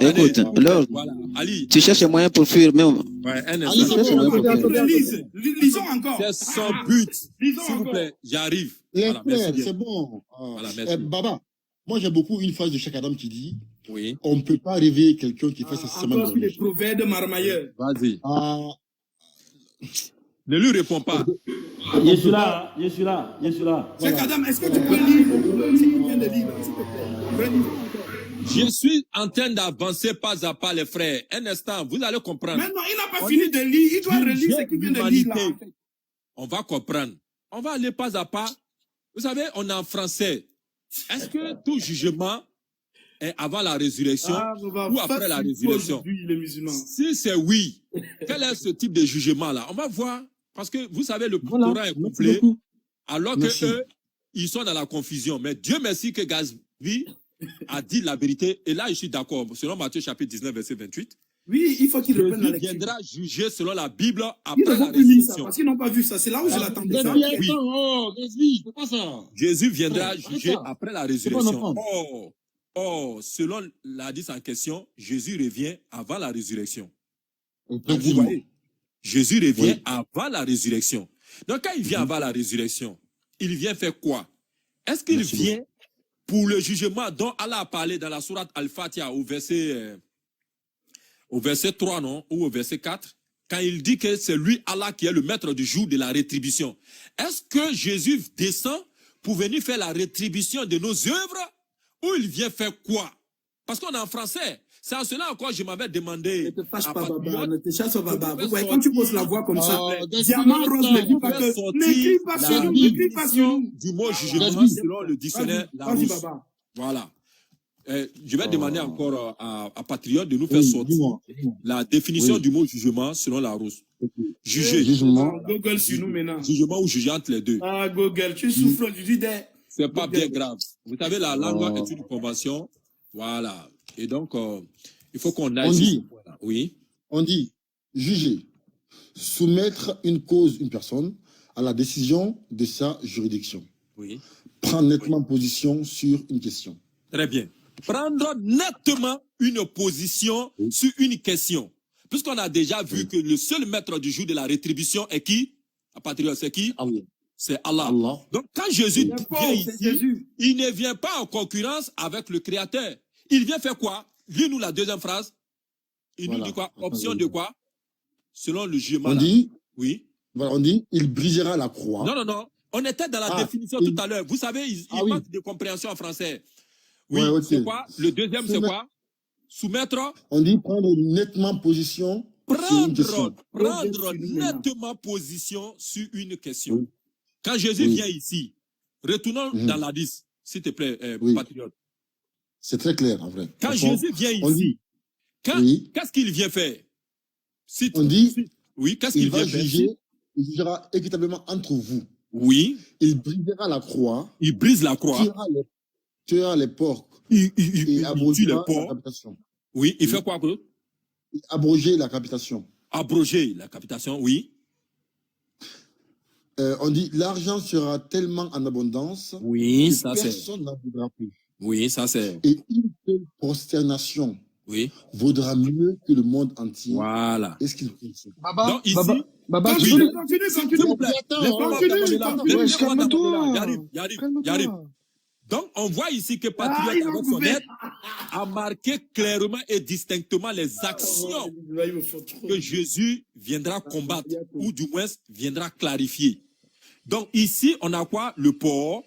Écoute, Lord, tu cherches un moyen pour fuir, mais lisons encore. C'est son but. S'il vous plaît, j'arrive. Les frères, c'est bon. Baba, moi j'ai beaucoup une phrase de Cheikh Adam qui dit on ne peut pas réveiller quelqu'un qui fait ses semaines. Encore les proverbes de marmailleur. Vas-y. Ne lui réponds pas. Je suis là. Cheikh Adam, est-ce que tu peux lire ce qu'il vient de lire, s'il te plaît? Je suis en train d'avancer pas à pas, les frères. Un instant, vous allez comprendre. Maintenant, il n'a pas fini de lire. Il doit relire ce qu'il vient de lire là. On va comprendre. On va aller pas à pas. Vous savez, on est en français. Est-ce que tout jugement est avant la résurrection ou après la résurrection? Si c'est oui, quel est ce type de jugement-là? On va voir. Parce que vous savez, le Coran est complet. Alors que eux, ils sont dans la confusion. Mais Dieu merci que Gatsby a dit la vérité. Et là, je suis d'accord. Selon Matthieu chapitre 19, verset 28. Oui, il faut qu'il reprenne la lecture. Il viendra juger selon la Bible après la résurrection. Ça, parce qu'ils n'ont pas vu ça. C'est là où je l'attendais. Jésus viendra juger après la résurrection. Selon l'hadith en question, Jésus revient avant la résurrection. Donc, vous voyez, Jésus revient avant la résurrection. Donc, quand il vient avant la résurrection, il vient faire quoi? Est-ce qu'il vient pour le jugement dont Allah a parlé dans la sourate Al-Fatiha au verset 3, non? Ou au verset 4, quand il dit que c'est lui, Allah, qui est le maître du jour de la rétribution. Est-ce que Jésus descend pour venir faire la rétribution de nos œuvres ou il vient faire quoi? Parce qu'on est en français. C'est à cela encore je m'avais demandé. Ne te fâche pas, Baba. Ne te chasse pas, Baba. Vous voyez, quand tu poses la voix comme ça, Diamant Rose ne dit pas que. N'écris pas sur nous. N'écris pas sur nous. Du mot jugement selon le dictionnaire Larousse. Voilà. Je vais demander encore à Patriote de nous faire sortir la définition du mot jugement selon Larousse. Juger. Google sur nous maintenant. Jugement ou juger entre les deux. Ah, Google, tu souffles du idée. C'est pas bien grave. Vous savez, la langue est une convention. Voilà. Et donc, il faut qu'on aille. On dit juger, soumettre une cause, une personne, à la décision de sa juridiction. Prendre nettement position sur une question. Très bien. Prendre nettement une position sur une question. Puisqu'on a déjà vu que le seul maître du jour de la rétribution est qui? À Patriote, c'est qui? C'est Allah. Donc, quand Jésus vient ici, il ne vient pas en concurrence avec le Créateur. Il vient faire quoi? Lis-nous la deuxième phrase. Il nous dit quoi? Option de quoi? Selon le jugement. On dit, on dit, il brisera la croix. Non. On était dans la définition tout à l'heure. Vous savez, il manque de compréhension en français. C'est quoi? Le deuxième, c'est quoi? Soumettre. On dit prendre nettement position sur une question. Prendre nettement position sur une question. Quand Jésus vient ici, retournons dans la 10, s'il te plaît, Patriote. C'est très clair, en vrai. Quand Jésus vient ici, qu'est-ce qu'il vient faire? On dit, qu'est-ce qu'il vient faire? Il jugera équitablement entre vous. Il brisera la croix. Il brise la croix. Tuera les porcs. Il tue les porcs. Il fait quoi? Abroger la capitation. Abroger la capitation, on dit, l'argent sera tellement en abondance que ça personne n'en voudra plus. Ça c'est. Et une seule prosternation Oui. Vaudra mieux que le monde entier. Voilà. Est-ce qu'il faut ça? Baba, Donc ici, Baba, oui. continue. J'arrive. Donc, on voit ici que Patriote, avec son aide, a marqué clairement et distinctement les actions que Jésus viendra combattre, ou du moins viendra clarifier. Donc, ici, on a quoi? Le port,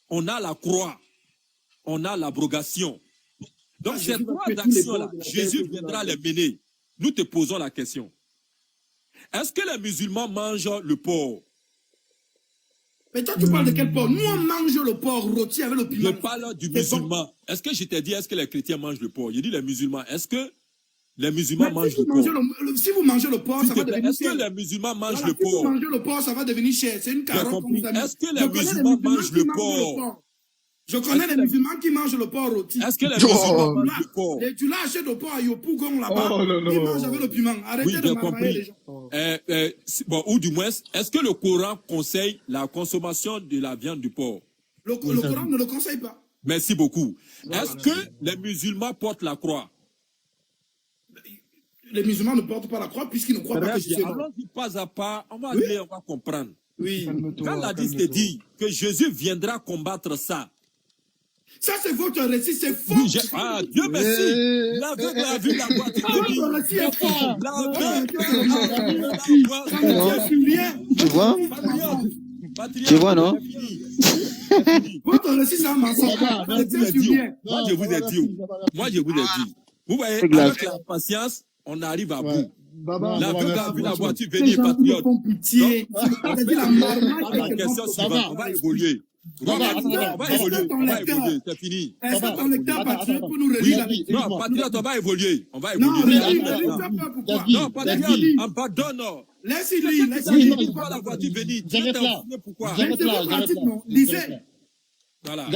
on a la croix, on a l'abrogation. Donc, ces trois actions-là, Jésus viendra les mener. Nous te posons la question. Est-ce que les musulmans mangent le porc? Mais toi, tu parles de quel porc? Nous, on mange le porc rôti avec le piment. Je parle du musulman. Bon. Est-ce que je t'ai dit, est-ce que les chrétiens mangent le porc? Je dis les musulmans. Est-ce que les musulmans mangent le porc? Si vous mangez le porc, ça va devenir cher. Est-ce que les musulmans mangent le porc? Si vous mangez le porc, ça va devenir cher. C'est une carotte. Est-ce que les musulmans mangent le porc? Je connais les musulmans qui mangent le porc rôti. Est-ce que les musulmans mangent le porc? Tu l'as acheté le porc à Yopougon là-bas. Ils mangent avec le piment. Arrêtez de m'envoyer les gens. Bon, ou du moins, est-ce que le Coran conseille la consommation de la viande du porc? Le Coran ne le conseille pas. Merci beaucoup. Est-ce que les musulmans portent la croix? Les musulmans ne portent pas la croix puisqu'ils ne croient pas que c'est alors, pas à pas, on va aller, on va comprendre. Oui. Quand l'hadith te dit que Jésus viendra combattre ça, ça, c'est votre récit, c'est faux. Oui, Dieu merci. L'aveugle a vu la voie. Votre récit est faux. Tu vois? Tu vois, non? Votre récit, c'est un mensonge. Moi, je vous ai dit. Vous voyez, avec la patience, on arrive à bout. L'aveugle a vu la voiture venir, patriote. La question suivante, on va évoluer. On va évoluer, c'est fini. Est-ce que ton lecteur patriote peut nous relire? Non, patriote, on va évoluer. Non, patriote, on pardonne. Laisse-il lire. Il voit la voiture venir. Pourquoi? Lisez. Voilà.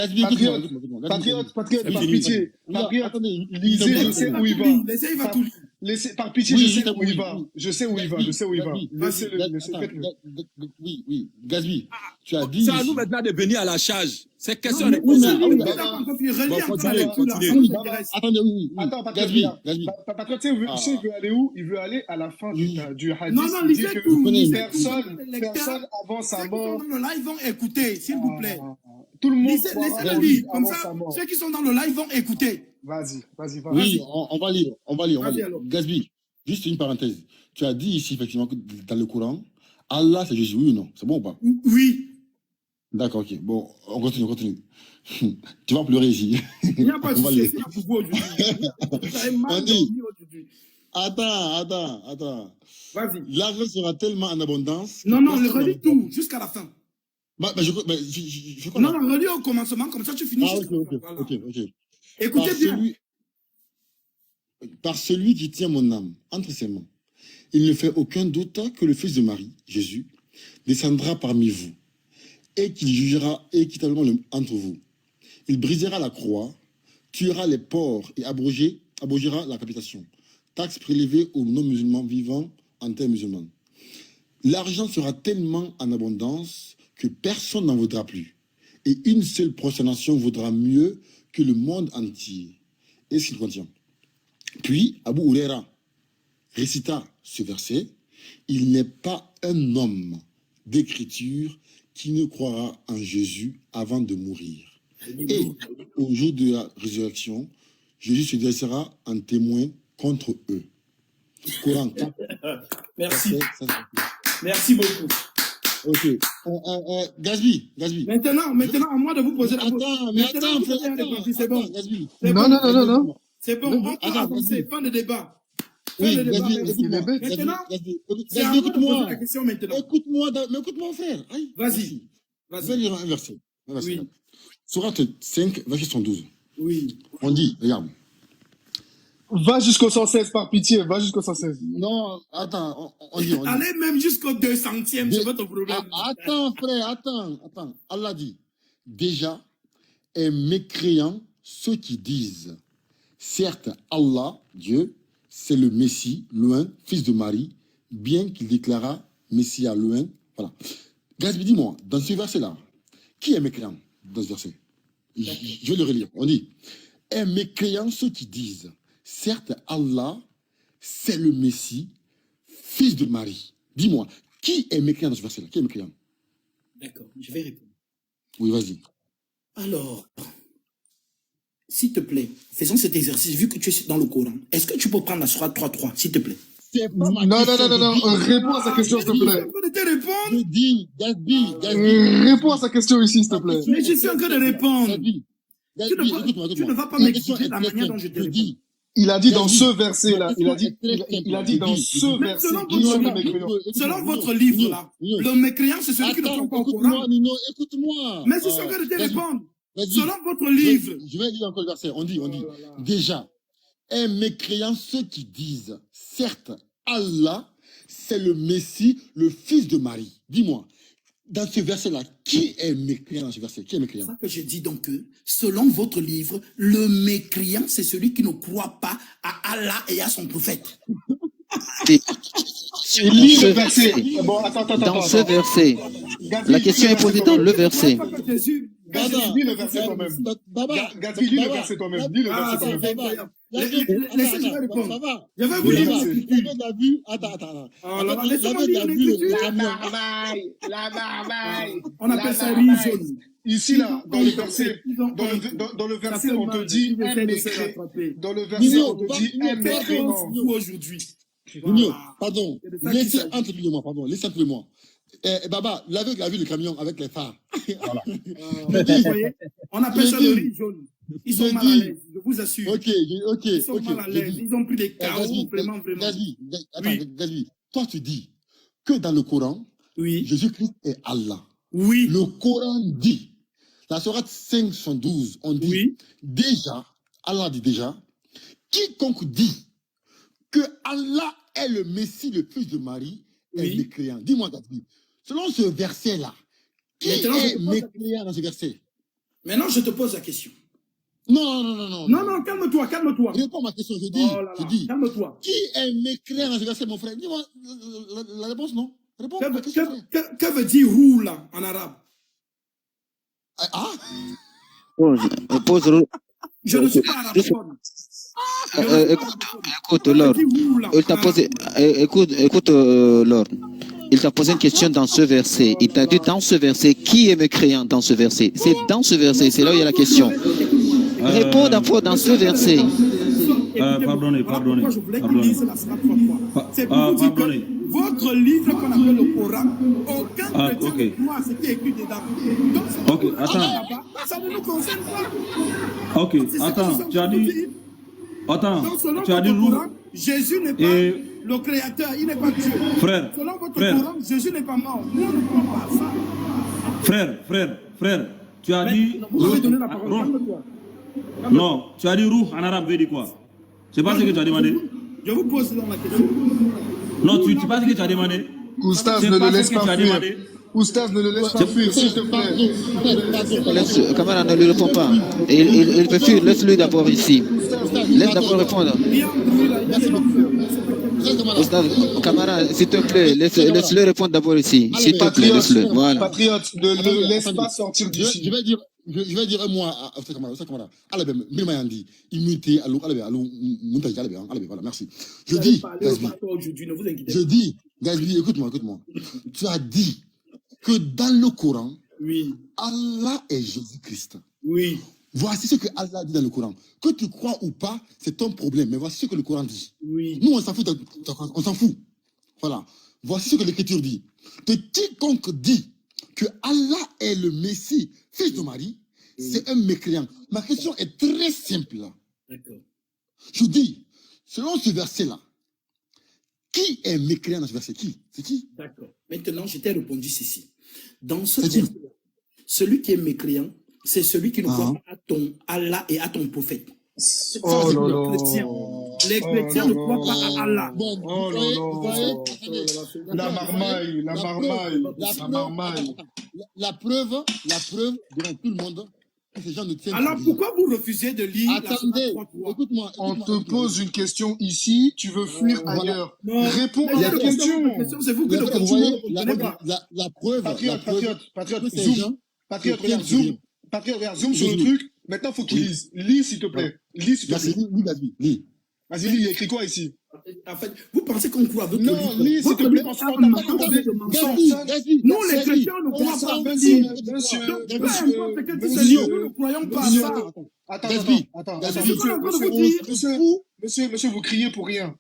Patriote, par pitié. Patriote, lisez, je sais où il va. Laissez, il va tout lire. Par pitié, je sais où il va. Je sais où il va. Oui. Gasby, tu as dit. C'est à nous maintenant de venir à la charge. C'est question de Attendez, oui. Attends, Gasby. Patriote, tu sais, il veut aller où? Il veut aller à la fin du hadith. Non, lisez tout. Personne avant sa mort. Ceux qui sont dans le live vont écouter, s'il vous plaît. Tout le monde. Laissez-le lire. Comme ça, ceux qui sont dans le live vont écouter. Vas-y. Oui, on va lire. Gasby, juste une parenthèse. Tu as dit ici, effectivement, que dans le Coran, Allah, c'est Jésus, oui ou non? C'est bon ou pas? Oui. D'accord, ok. Bon, on continue. Tu vas pleurer ici. Il n'y a pas de souci, c'est un pouvoir aujourd'hui. On dit. Attends. Vas-y. L'argent sera tellement en abondance. Non, relis tout, jusqu'à la fin. Je non, relis au commencement, comme ça tu finis. Ok. Écoutez bien. Par celui qui tient mon âme entre ses mains, il ne fait aucun doute que le Fils de Marie, Jésus, descendra parmi vous et qu'il jugera équitablement entre vous. Il brisera la croix, tuera les porcs et abrogera la capitation, taxe prélevée aux non-musulmans vivant en terre musulmane. L'argent sera tellement en abondance que personne n'en vaudra plus. Et une seule prosternation vaudra mieux que le monde entier. Et ce qu'il contient. Puis, Abu Huraira récita ce verset. Il n'est pas un homme d'écriture qui ne croira en Jésus avant de mourir. Et au jour de la résurrection, Jésus se dressera en témoin contre eux. Coran 4. Merci. Merci beaucoup. Ok. Gasby. Maintenant, à moi de vous poser la question. C'est bon. Gasby. Non. C'est bon, on peut avancer. Fin de débat. Oui, Gasby, maintenant, c'est à moi de poser la question maintenant. Écoute-moi, frère. Vas-y. Je vais lire un verset. Oui. Sourate 5, verset 112. Oui. On dit, regarde. Va jusqu'au 116, par pitié, va jusqu'au 116. Non, attends, on dit. Allez même jusqu'au 200e, c'est votre problème. Attends, frère, attends. Allah dit, déjà, est mécréant ceux qui disent, certes, Allah, Dieu, c'est le Messie, loin, fils de Marie, bien qu'il déclara Messie à loin. Voilà. Gasby, dis-moi, dans ce verset-là, qui est mécréant dans ce verset? Je vais le relire. On dit, est mécréant ceux qui disent, certes, Allah, c'est le Messie, fils de Marie. Dis-moi, qui est mécréant dans ce verset-là? Qui est mécréant? D'accord, je vais répondre. Oui, vas-y. Alors, s'il te plaît, faisons cet exercice, vu que tu es dans le Coran. Est-ce que tu peux prendre la sourate 3.3, s'il te plaît? Non, réponds à sa question, s'il te plaît. Je dis, Gatsby. Réponds à sa question ici, s'il te plaît. Mais je suis en train de répondre. Tu ne vas pas m'exiger la manière dont je te réponds. Il a dit dans ce verset-là, il a dit dans ce verset, selon votre livre là, le mécréant c'est celui qui ne croit pas au Coran. Écoute-moi. Mais je suis en train de te répondre. Selon votre livre. Je vais lire encore le verset. On dit, déjà, un mécréant ceux qui disent, certes, Allah, c'est le Messie, le fils de Marie. Dis-moi, dans ce verset-là, qui est mécréant dans ce verset? Qui est mécréant? C'est ça que je dis donc que, selon votre livre, le mécréant, c'est celui qui ne croit pas à Allah et à son prophète. Lis le verset. Bon, Dans ce verset, la question est posée dans le verset. Gatsby, lis le verset toi-même. Gatsby, lis le verset toi-même. Lis le verset toi-même. Laissez-moi répondre. Je vais vous Oui, lire. Attends. Laissez-moi lire l'écriture. La marmaille. On appelle ça religion. Ici, là, dans le verset, on te dit un mécréant. Dans le verset, on te dit un mécréant. Aujourd'hui. Pardon. Laissez entre lui et moi, pardon. Laissez entre lui et moi. Baba, l'aveugle a vu le camion avec les phares. Voilà. Vous voyez, on appelle ça le riz jaune. Ils sont mal à l'aise, je vous assure. Ok. Ils sont mal à l'aise. Ils ont pris des chaos, vraiment. Gatsby, toi tu dis que dans le Coran, Jésus-Christ est Allah. Oui. Le Coran dit, la sourate 512, on dit déjà, Allah dit déjà, quiconque dit que Allah est le Messie, le fils de Marie, est mécréant. Dis-moi, Gatsby, selon ce verset-là, qui est mécréant dans ce verset? Maintenant, je te pose la question. Non, calme-toi. Réponds à ma question, je dis. Calme-toi. Qui est mécréant dans ce verset, mon frère? Dis-moi la réponse, non? Réponds à ma question. Que veut dire roux, là, en arabe? Pose. Je ne suis pas arabophone. Écoute, Lord. Il t'a posé. Écoute, Lord. Il t'a posé une question dans ce verset. Il t'a dit dans ce verset, qui est mécréant dans ce verset? C'est dans ce verset, c'est là où il y a la question. Réponds d'abord dans ce verset. Pardonnez. Je voulais qu'il lise la sourate 3.3. C'est pour vous dire que votre livre qu'on appelle le Coran, aucun chrétien ne croit à ce qui est écrit dedans. Donc, ça ne nous concerne pas. Ok, attends, tu as dit... Donc, selon votre Coran, Jésus n'est pas le créateur, il n'est pas Dieu. Frère, selon votre Coran, Jésus n'est pas mort. Nous, on ne croit pas à ça. Frère, tu as dit... Vous avez donné la parole, calme-toi. Non, tu as dit roux en arabe veut dire quoi? C'est pas ce que tu as demandé? Je vous pose donc la question. Non, tu sais pas ce que tu as demandé? Oustaz, ne le laisse pas fuir. Oustaz, ne le laisse pas fuir, s'il te plaît. Camara ne lui répond pas. Il peut fuir, laisse-lui d'abord ici. Laisse d'abord répondre. Camara, s'il te plaît, laisse-le répondre d'abord ici. S'il te plaît, laisse-le. Voilà. Patriote, ne le laisse pas sortir d'ici. Je vais dire un mot à Camara. Immunité, voilà, merci. Je dis, Gatsby, écoute-moi. Tu as dit que dans le Coran, Allah est Jésus-Christ. Oui. Voici ce que Allah dit dans le Coran. Que tu crois ou pas, c'est ton problème. Mais voici ce que le Coran dit. Oui. Nous, on s'en fout. Voilà. Voici ce que l'Écriture dit. Que quiconque dit que Allah est le Messie, fils de Marie, c'est un mécréant. Ma question est très simple. D'accord. Je dis, selon ce verset-là, qui est mécréant dans ce verset? C'est qui? D'accord. Maintenant, je t'ai répondu ceci. Dans ce verset, celui qui est mécréant, c'est celui qui ne croit pas à ton Allah et à ton prophète. Les chrétiens ne croient pas à Allah. La marmaille. La preuve devant tout le monde. Ces gens ne tiennent alors pourquoi vous refusez de lire? Attendez, écoute-moi. On te pose une question ici, tu veux fuir ailleurs. Non. Réponds à la question. C'est vous qui le continuez. La preuve. Patriote, regarde, zoom sur le truc. Maintenant, il faut qu'il lise. Lis, s'il te plaît. Lis, s'il te plaît. Lis. Vas-y, lis, il y a écrit quoi ici? En fait, vous pensez qu'on croit à votre Non, livre? lis, s'il te plaît, parce qu'on t'a pas demandé de mensonge. Nous, les chrétiens, ne croyons pas à votre livre. Donc, peu importe ce que tu sais, nous ne croyons pas à ça. Monsieur, vous criez pour rien.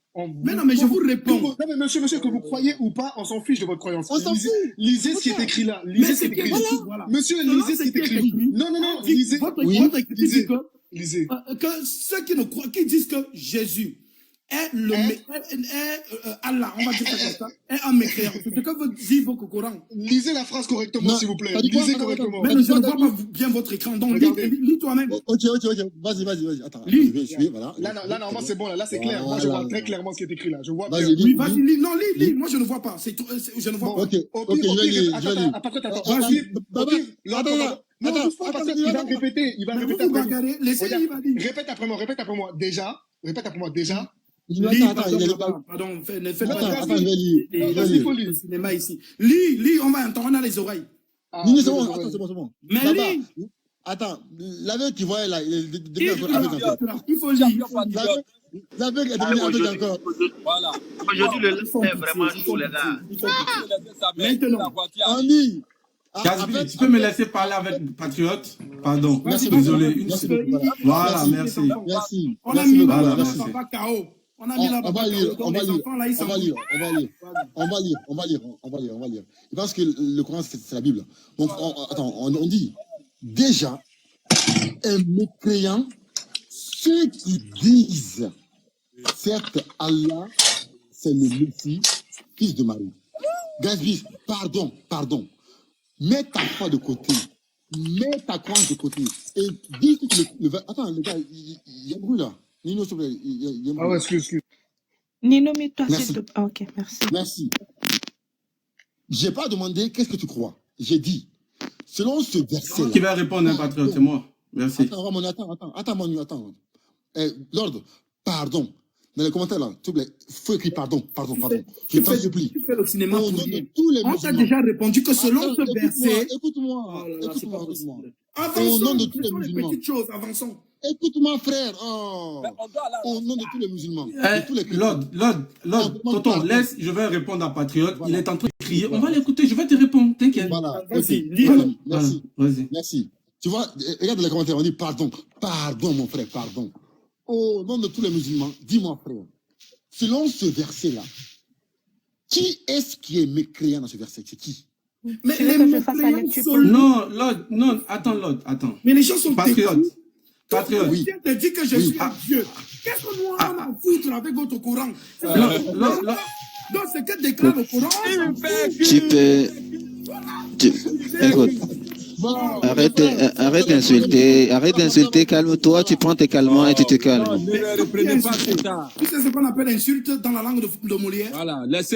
Mais non, mais je vous réponds. Non, mais monsieur, que vous croyez ou pas, on s'en fiche de votre croyance. On s'en fout. Lisez ce qui est écrit là. Lisez ce qui est écrit. Monsieur, lisez ce qui est écrit. Non, lisez. Votre écrit dit que, lisez. Que ceux qui ne croient, qui disent que Jésus est Allah, on va dire ça comme ça, est un mécréant. C'est ce que veut dire votre Coran. Lisez la phrase correctement, s'il vous plaît. Lisez correctement. Mais je ne vois pas bien votre écran, donc lis toi-même. Ok, vas-y. Attends, lis. Je vais suivre, voilà. Là, normalement, c'est bon, là, c'est clair. Moi, je vois très clairement ce qui est écrit là. Je vois bien. Oui, vas-y, lis. Non, lis. Moi, je ne vois pas. Je ne vois pas. Ok, je vais lire. Attends. Vas-y. Il va répéter. Répète après moi. Déjà. Pardon, ne faites pas. Attends, je vais lire. Vas-y, il faut lire le cinéma ici. Lis, on va entendre, on a les oreilles. Non, c'est bon. Mais lis. Attends, l'aveugle qui voyait là, il est devenu encore. Il faut lire. L'aveugle est devenu aveugle encore. Voilà. Aujourd'hui, le lait est vraiment chaud, les gars. Maintenant, on lit. Gasby, tu peux me laisser parler avec Patriote? Pardon. Merci, désolé. Voilà, merci. On a mis papa KO. On a mis la papa On va lire. Je pense que le Coran, c'est la Bible. Donc, on dit, déjà, un mécréant, ceux qui disent, certes, Allah, c'est le Messie, fils de Marie. Gasby, pardon. Mets ta foi de côté. Mets ta croix de côté. Et dis que attends, les gars, il y a un bruit là. Nino, s'il te plaît. Il y a un bruit. Ah ouais, excuse. Nino, mets-toi s'il te plaît. Ok, Merci. J'ai pas demandé qu'est-ce que tu crois. J'ai dit, selon ce verset-là. Qui va répondre, un patriote, c'est moi. Merci. Attends. Lord, pardon. Dans les commentaires là, s'il te plaît, il faut écrire pardon. Je t'en supplie. Tu fais le cinéma au pour nom rien. de tous les On t'a musulmans. déjà répondu que selon ce verset... Écoute-moi. Avançons, Au nom de tous les faisons les musulmans. petites choses, avançons. Écoute-moi, frère. Au nom de tous les musulmans. Lord, tonton, laisse, je vais répondre à Patriote. Il est en train de crier. On va l'écouter, je vais te répondre, t'inquiète. Voilà. Vas-y, Merci. Tu vois, regarde les commentaires, on dit pardon, mon frère, pardon. Au nom de tous les musulmans, dis-moi, frère, selon ce verset-là, qui est-ce qui est mécréant dans ce verset? C'est qui? Mais les mécréants sont... Non, attends. Mais les gens sont Patriote. Oui. Tu te dis que je suis un Dieu. Qu'est-ce que nous on a à foutre avec votre Coran? Donc c'est que déclare le Coran. Écoute. Arrête d'insulter, calme-toi, tu prends tes calmants et tu te calmes. Tu sais ce qu'on appelle insulte dans la langue de Molière? Voilà, laissez